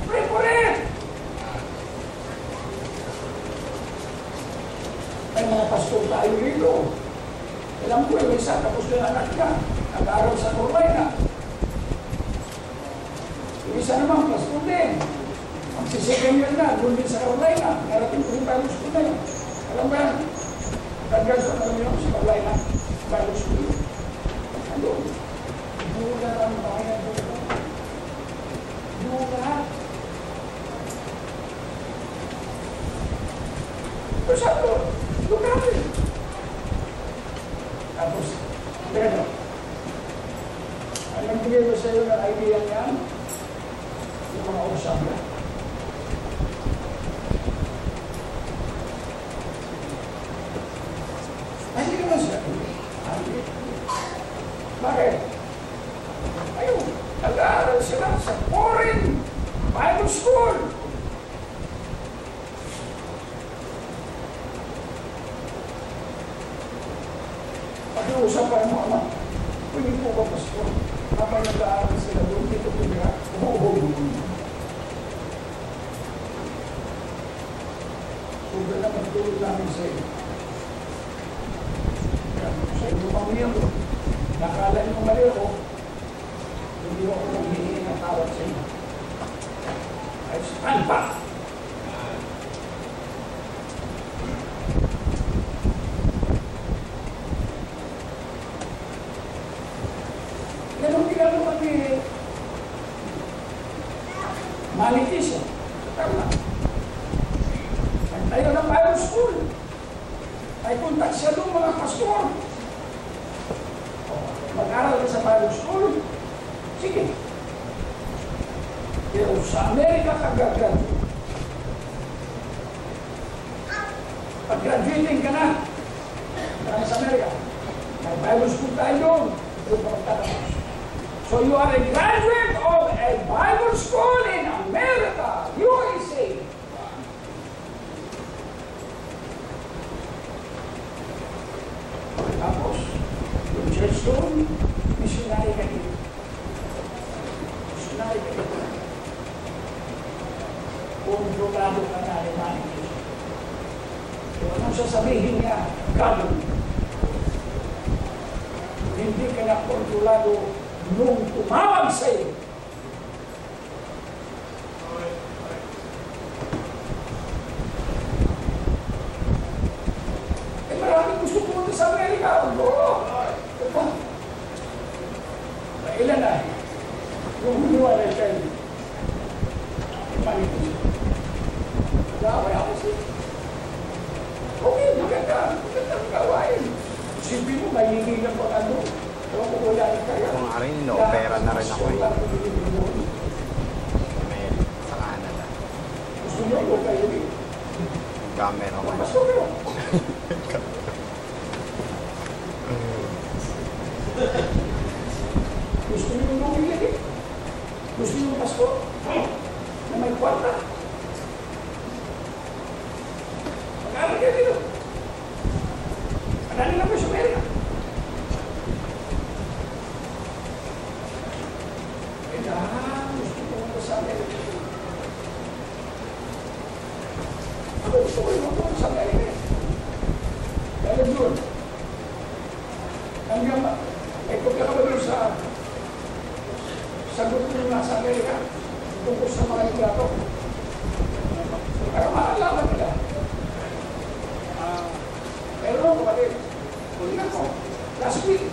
Pray for it. May mga pastor tayo dito. Alam ko yung isa, tapos na anak niya. Nag-aaral sa Carolina. Yung isa naman, pastor din. Magsisecond year na, doon din sa Carolina. Narating ko yung Bible School na yun. Alam ba yan? Nag-graduate na yun sa Carolina. Bible School. Ano? Buga ang bayan dito. Buga. Pero sabi ko, look at it. Tapos, pero, ang nagbigay ko sa iyo ng idea niyan, yung mga usap na. Ay, hindi naman siya. Bakit? Ayun, nag-aaral sila sa foreign Bible School. Pag-iusap pa mo, ama, pwede po ba, pastor? Kapag nag-aaral sila doon, dito po nila, Sugal na magtulog namin sa iyo. Sa inyo pang miyembro, nakala niyo mali ako, hindi ako nanghihingi ng tawad sa inyo. I stand back. Ganun ginagawa kami manitis eh. Tama. Tayo ng Bible School. Ay kontak siya doon mga pastor. Mag-aral ka sa Bible School. Sige. Pero sa Amerika ka gagraduate. Pag-graduating ka na, marami sa Amerika, may Bible School tayo doon. Doon ka magtatapos. So you are a graduate of a Bible School in America, USA. Tapos, yung church doon, missionary ka dito. Missionary ka dito. Kontrolado ka na Alemania. So, anong sasabihin niya? Ganun. Hindi ka na kontrolado nung tumawag sa iyo. Maraming gusto pumunta sa Amerika. Oo. Ilan na? Yung huluan na siya. Manitis. Gaway ako siya. Okay, maganda. Maganda ang gawain. Sipin mo, mahihingan pa ano. Ewan ko wala na kaya. Kung nga rin, ino-opera na rin ako eh. May sa Canada. Gusto nyo, huwag kayo eh. Camera ko ba? Gusto nyo. Gusto nyo yung bumili eh. Gusto nyo yung pasto na may kwarta. Mag-aaral kayo dito. Madali lang po sa Amerika. Gusto ko pumunta sa Amerika. Ako gusto ko yung pumunta sa Amerika. Dahil doon, hanggang may pagkakabalo sa sagot nyo nga sa Amerika tungkol sa mga ligato. Para maalaman nila. Pero kapatid, huli na ko. Last week.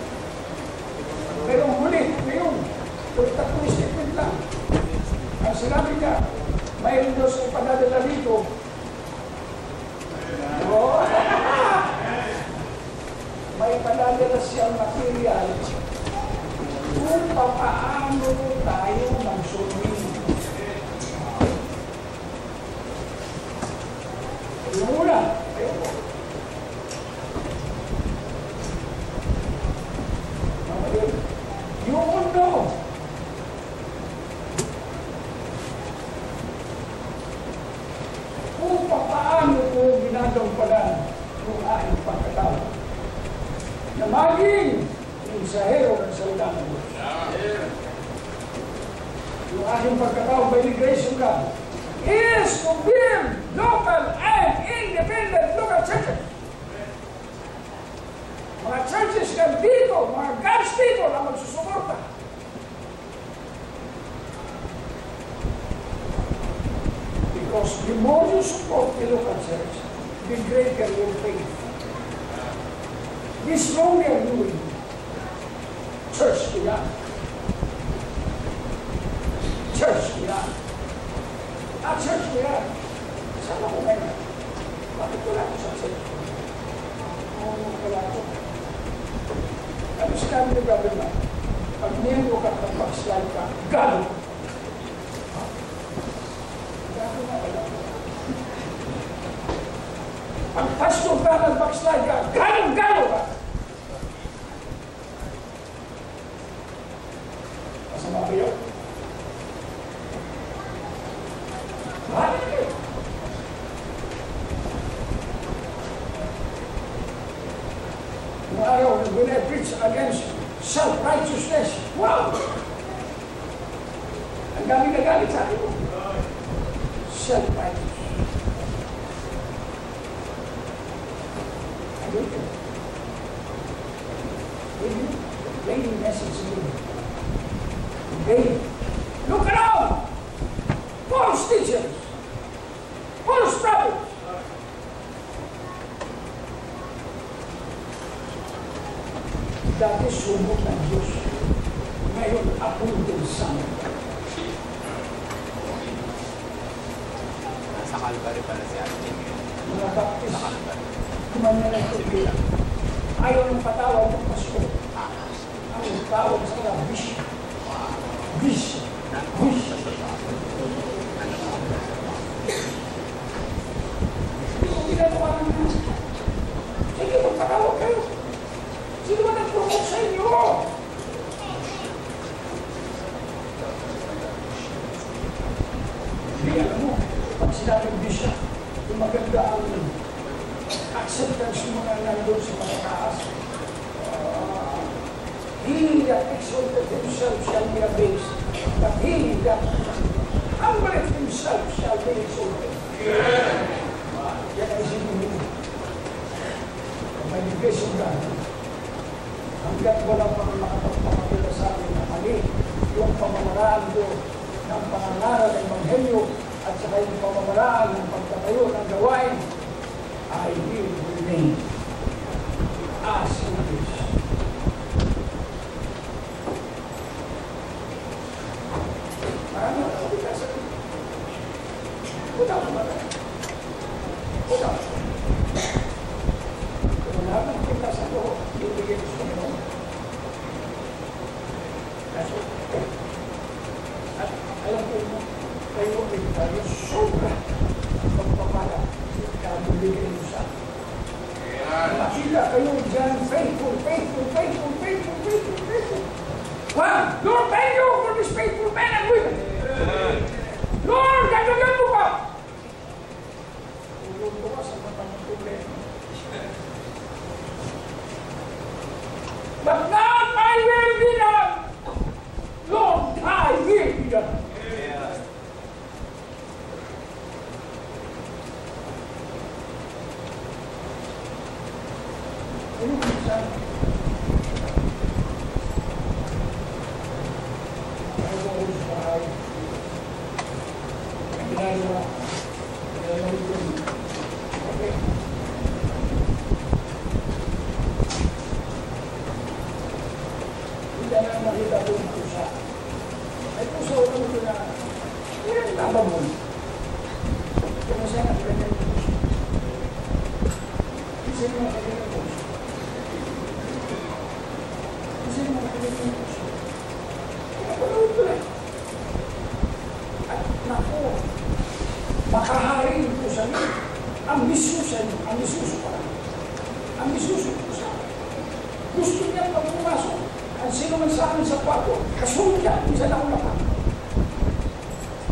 Pero huli, ngayon, kung tatlong statement lang. Ang sinabi niya, mayroon daw sa ipadadala dito. Oh. May ipadadala siyang material kung paano tayo magsulmin. Yung una, ayun po. Yung mundo, kung paano ko ginagampanan yung aking pagkatao na maging mensahero ng salita ng Diyos. Yung aking pagkatao by the grace of God is to build local and independent local churches. Mga churches kan dito, mga God's people ang magsusuporta. Because the more you support the local church, the greater your faith. The stronger you will be. Church ko yan. Church ko yan. Church ko yan. Saan ako ngayon? Bakit wala ko sa church? Wala ko. Ano sinabi ni Brother Matt? Pag miyembro ka, pag backslide ka, galo. Galo na wala. Pag pastor ka, nag-backslide ka, galo ka. Masama ba yun? Bakit yun? Noong araw, when I preach against self-righteousness, wow! Ang dami nagalit sa akin. Self-righteous. I don't know. When you bring the message to me, they look around! False teachers! False prophets! Dati sumot ng Diyos. Ngayon, appointed son. Nasa Calvary pala si Ate Mary. Mga baptist, kumanya ng tubig. Ayaw ng patawag ng pasko. Ang tawag sa mga bishop. Bishop. Bishop. Kung ginagawa naman, sige, magpatawag kayo. Sino ba nag-promote sa inyo? Hindi, alam mo, pag sinabing bishop, yung maganda ang acceptance ng mga nandun sa mga taas. He that exalted himself shall be abased, but he that humbleth himself shall be exalted. Yan ay sinunod. May grace of God. Hanggat walang makapagpapakita sa akin na mali yung pamamaraan ko ng pangangaral ng Ebanghelyo at saka yung pamamaraan ng pagtatayo ng gawain, I will remain as it is. Marami ang kapita sa akin. Without matter. Without. Kung lahat ng kita sa ko, ibigay ko sa Panginoon. That's okay. At alam ko mo, kayo ay tayo sobra pagpapala na bibigay mo sa akin. Makita kayo dyan, faithful. Wow! Lord, thank you for this faithful men and women. Lord, dagdagan mo pa. Tulong ko ka sa mga problema. But not my will be done. Lord, thy will be done. nakita na nakita ko yung pusa. Ay pusa ko naman ko na, yan, tama mo. Kung siya nakita yung pusa. Kasi yung nakita yung pusa. Kasi yung nakita yung pusa. Kaya panood ko lang. At naku, makahari yung pusa niya. Ambisyoso pa lang. Ambisyoso pusa. Gusto niya pag pumasok. Ang sino man sa akin sa kwarto, kasunod niya, isa lang naman.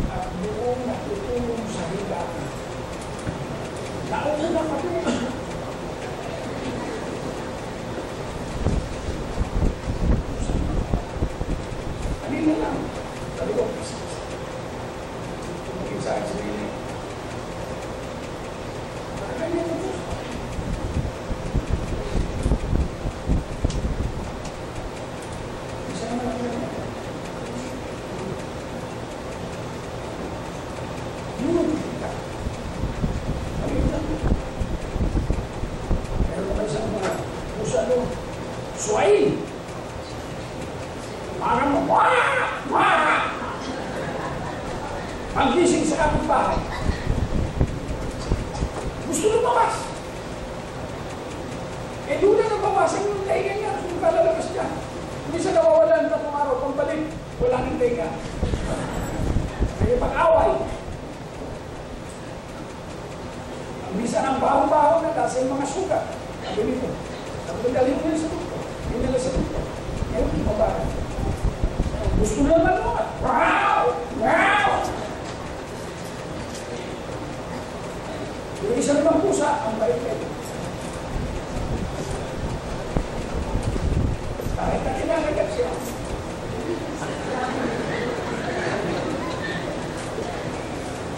At doon natutulong sa higaan. Nauna pa rin. Kanina lang. Sabi ko, tumigil sa akin sa nila. Suwain! Parang wah! Pag-gising sa kapitbahay. Gusto lumabas. Eh doon na nabawasan yung taiga niya kung kalalabas niya. Hindi siya nawawalan na kung araw pang balik. Wala nang taiga. Kaya pag-away. Ang bisa ng baho-baho na kasi mga sugat. Sabi nito. Sabi ko, galing mo sa doktor. Hindi nila sa doktor. Ngayon, ibabahan. Gusto na naman mo. Wow! Wow! Yung isa namang pusa, ang bait-bait. Kahit na kinakagat siya.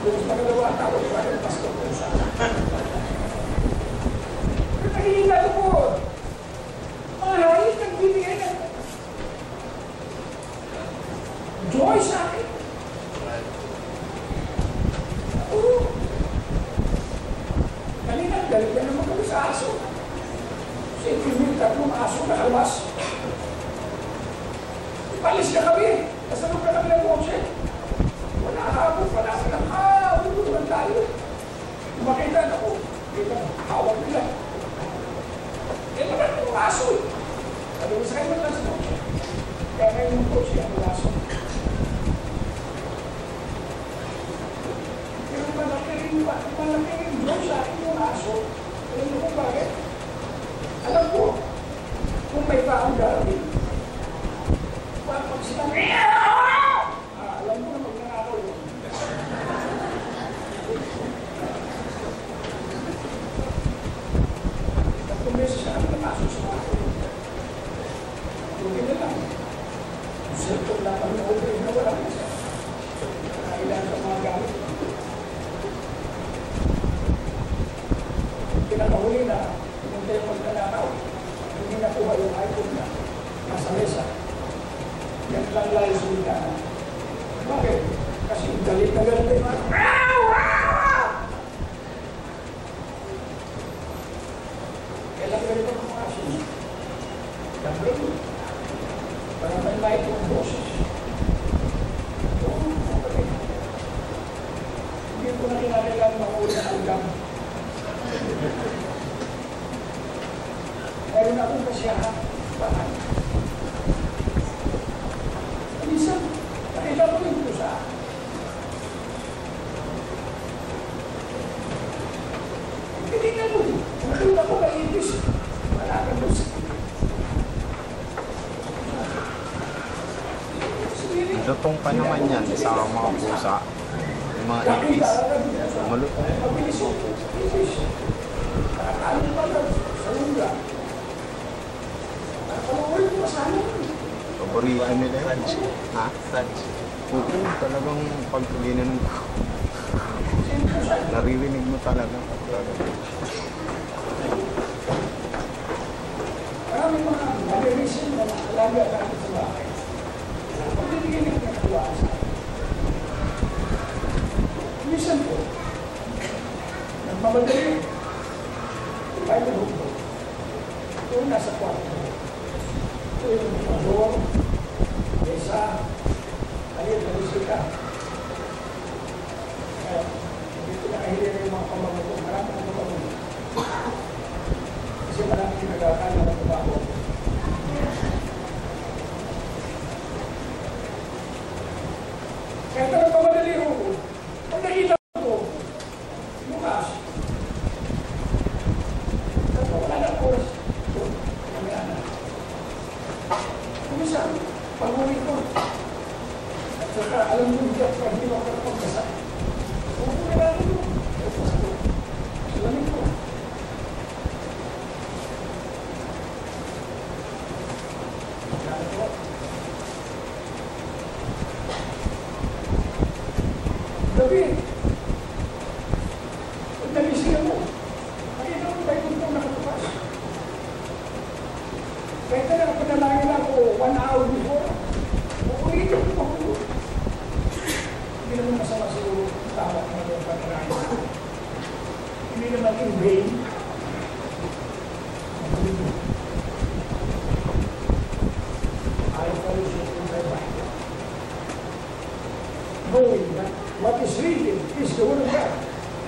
Kung magalawa ang tawag, parang pastor pusa. Nahihinga ko po. Mahalit nagbibigay ng joy sa akin. Oo. Kanina, galit na naman kami sa aso. Kasi yung tatlong aso na alwas. Palis ka kami. Kasalong ka kami ng kotse. Wala habog, wala ka lang. Ulan tayo. Makita na ko. Kita mo, hawak nila. Eh, maganda yung aso eh. Sabi mo, sakay mo lang sa kotse. Kaya ngayon yung kotse, ang aso. Pero malaki rin Diyos sa akin yung aso. Alam mo kung bakit? Alam ko, kung may taong darating, pag sila, alam mo na magnanakaw yun. Tatlong beses siya ang napasok sa mga ako. Tuloy na lang. Ang cellphone lang ang na-open na wala na siya. Kailan sa mga gamit. Pinakahuli na, pumunta yung magkanakaw. Hindi nakuha yung iPhone na nasa mesa. Yan lang layo sa bintana. Bakit? Kasi galit na galit tayo. Kailan galit ang mga aso niya? Gabriel. Parang may light yung boses. Oo, okay. Hindi ko na kinakailan mahuli na hanggang. Meron akong kasiyahan. Bakit? Minsan, nakita ko yung pusa. Tinignan mo. Nakita ko kay Ibis. Wala ka doon sa Lutong pa naman yan sa mga pusa. Yung mga ipis. Malutong. mabilis yung Ibis. Ano pa lang sa lungga. Nakapalawal ko sana yun. Paborito nila yun. Ha? Oo, talagang pagkaginan mo. Naririnig mo talaga. Marami mga nare-reason na alaga natin sa bahay. Pagdibigyan ng katuwaan sa akin. Minsan po, nagmamadali. Tayo na hukbo. Ito nasa kwarto. Ito yung door. maliit na bisita. Kaya, hindi ko nakahili na yung mga pamamago. Marami ng pamamago. Kasi marami yung nagkakala ng trabaho. Kaya ito nagpamadali ko. Pag nakita ko, bukas, wala na oras. Mamaya na. Kumisa, pag-uwi ko. At saka, alam mo yung diyak, hindi mo ako napagkasa. Kung wala na ito, salamin ko. Gabi, kung nagising mo, makita mo tayo kung nakatukas. Kaya ka na, panalangin ako 1 hour before, uwitin ko ako. Hindi naman masama siguro tawag na yung panalangin. Hindi naman in vain. I fellowship in my Bible. Knowing that what is written is the Word of God.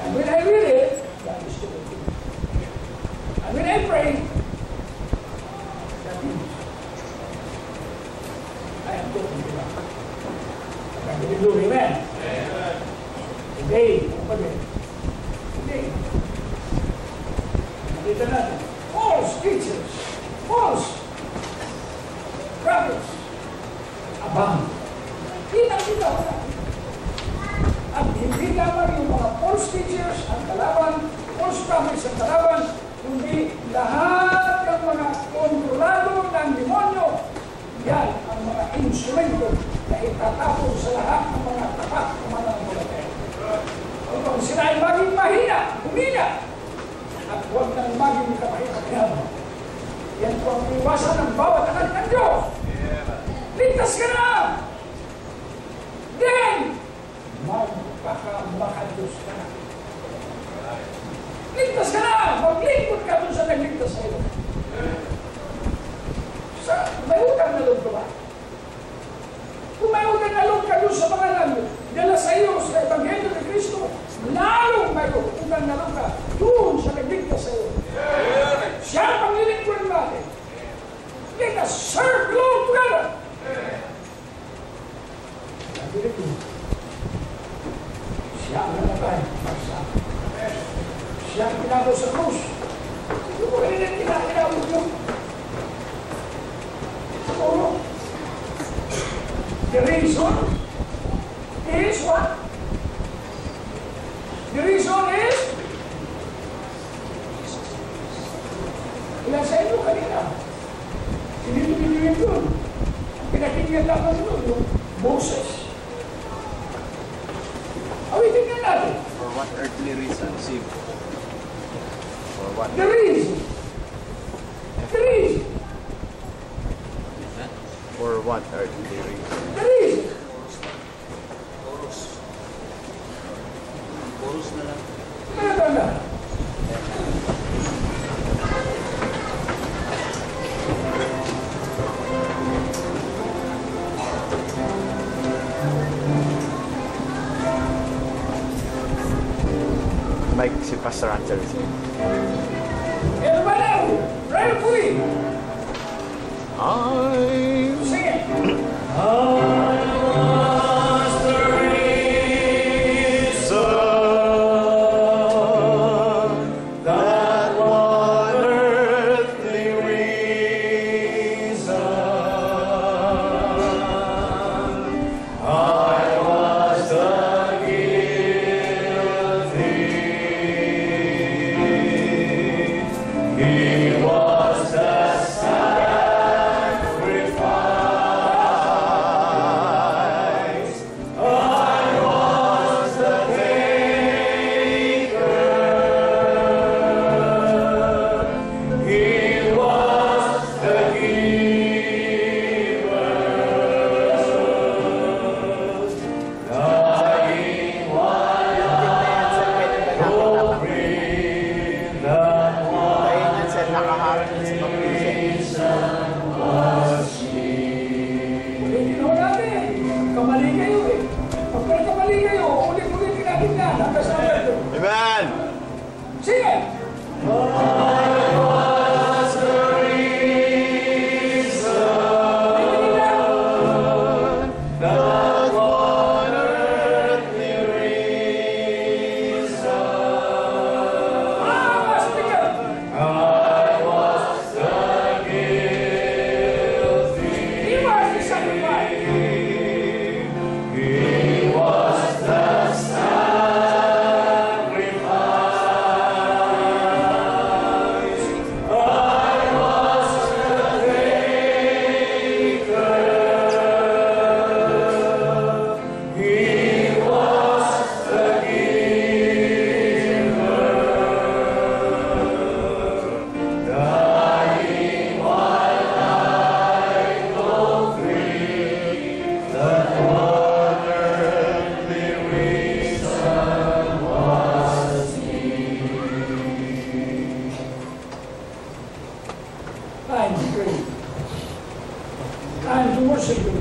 And when I read it, that is the Word of God. And when I pray, that is. I am talking to God. I can do amen. Today, today, nakita natin, false teachers, false prophets, abound. Kita wala. At hindi lamang yung mga false teachers ang kalaban, false prophets ang kalaban, kundi lahat ng mga kontrolado ng demonyo, yan ang mga instrumento na itatapon sa lahat ng mga tapat ng mga nananampalataya. Kung sila ay maging mahina, humina, at huwag nang maging kapahit-kapahit. Yan po ang iwasan ng bawat anak ng Diyos. Ligtas ka na! Then, magpaka-Diyos ka na. Ligtas ka na! Maglingkod ka doon sa nagligtas sa iyo. May utang na loob ka ba? Kung may utang na loob ka doon sa mga dala sa iyo sa Ebanghelyo ni Cristo, lalong may utang na loob ka doon sa nagligtas sa iyo. Siya ang panglilingkod natin. Let us serve the Lord together. Siya ang namatay para sa akin. Siya ang pinagaw sa krus. Siguro ko rin ang kinakilawag yun. Siguro. The reason is what? The reason is ilan sa inyo kanina. Hindi tumitiwin yun. Ang pinakinggan dapat yun, yung Moses. Awitin nga natin. For what earthly reason, Sib? For what? The reason. The reason. For what earthly reason? The reason. Chorus na lang. Tanda. Like si Pastor Angel. Everybody, right away. Sing it. He was the sacrifice. and to worship you.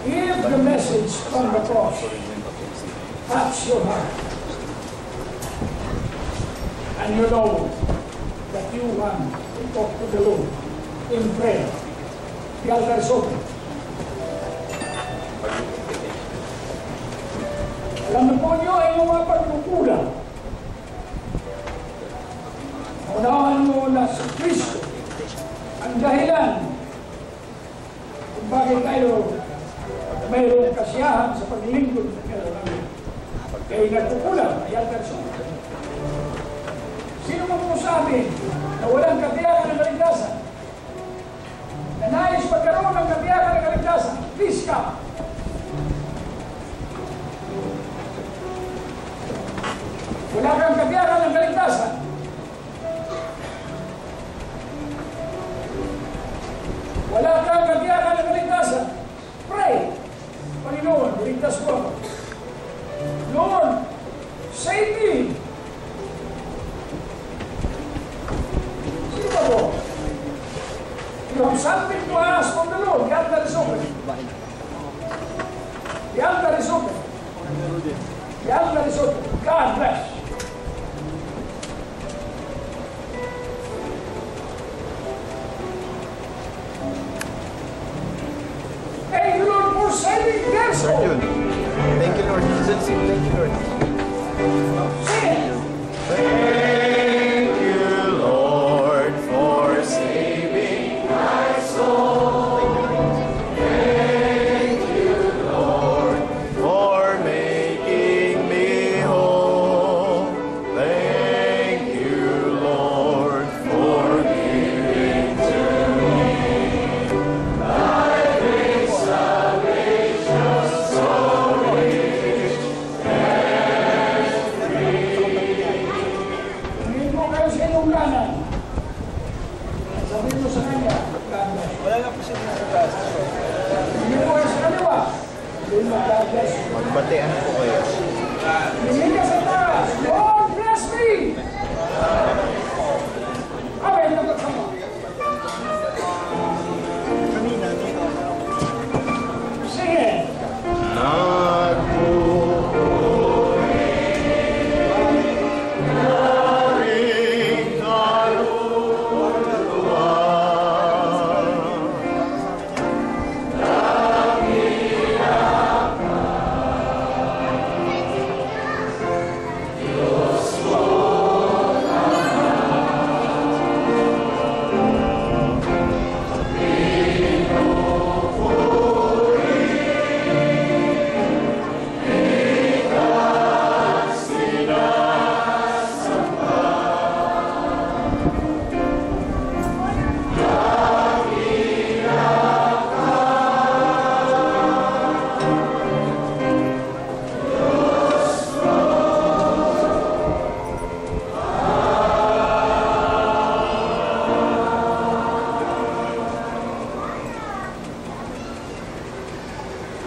If the message from the cross touch your heart, and you know that you want to talk to the Lord in prayer, the altar is open. Alam na po niyo ay mga pagkukulang. Unahan mo na si Kristo ang dahilan kung bakit tayo mayroong kasiyahan sa paglingkod ng namin. Kaya nagkukulang, ay altar is open. Sino mo po sa amin na walang kabiyakan ng kaligtasan? Na nais magkaroon ng kabiyakan ng kaligtasan? Please come. Wala kang kabiyakan ng kaligtasan. Wala kang kabiyakan ng kaligtasan. Pray. Panginoon, ligtas mo ako. Lord, save me. Sino ba po? You have something to ask from the Lord. The altar is open. The altar is open. The altar is open. God bless. Thank you, Lord, for saving their Sir soul. Jun. Thank you, Lord. Thank you, Lord. Sing it. Thank you, Lord, for saving my soul. Thank you, Lord, for making me whole. Thank you, Lord, for giving to me thy great salvation so rich and free. Hindi mo kayo sa inyong kanan. Sabihin mo sa kanya, God bless. Wala na po siya sa taas. Hindi mo kayo sa kaliwa. Sabihin mo, God bless. Magbatean po kayo. Hindi ka sa taas. Lord, bless me. Amen. Nagkasama. Sing it.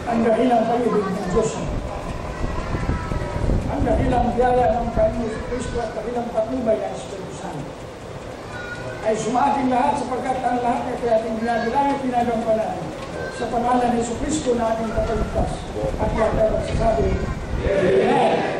Ang dahilang pag-ibig ng Diyos. Ang dahilang biyaya ng Panginoon sa Kristo at dahilang patnubay ng Espiritu Santo ay sumating lahat sapagkat ang lahat ay kaya ating ginagalang pinagampanan sa pangalan ni Jesu Kristo na ating kapalitas. At kaya tayo magsasabi, Amen.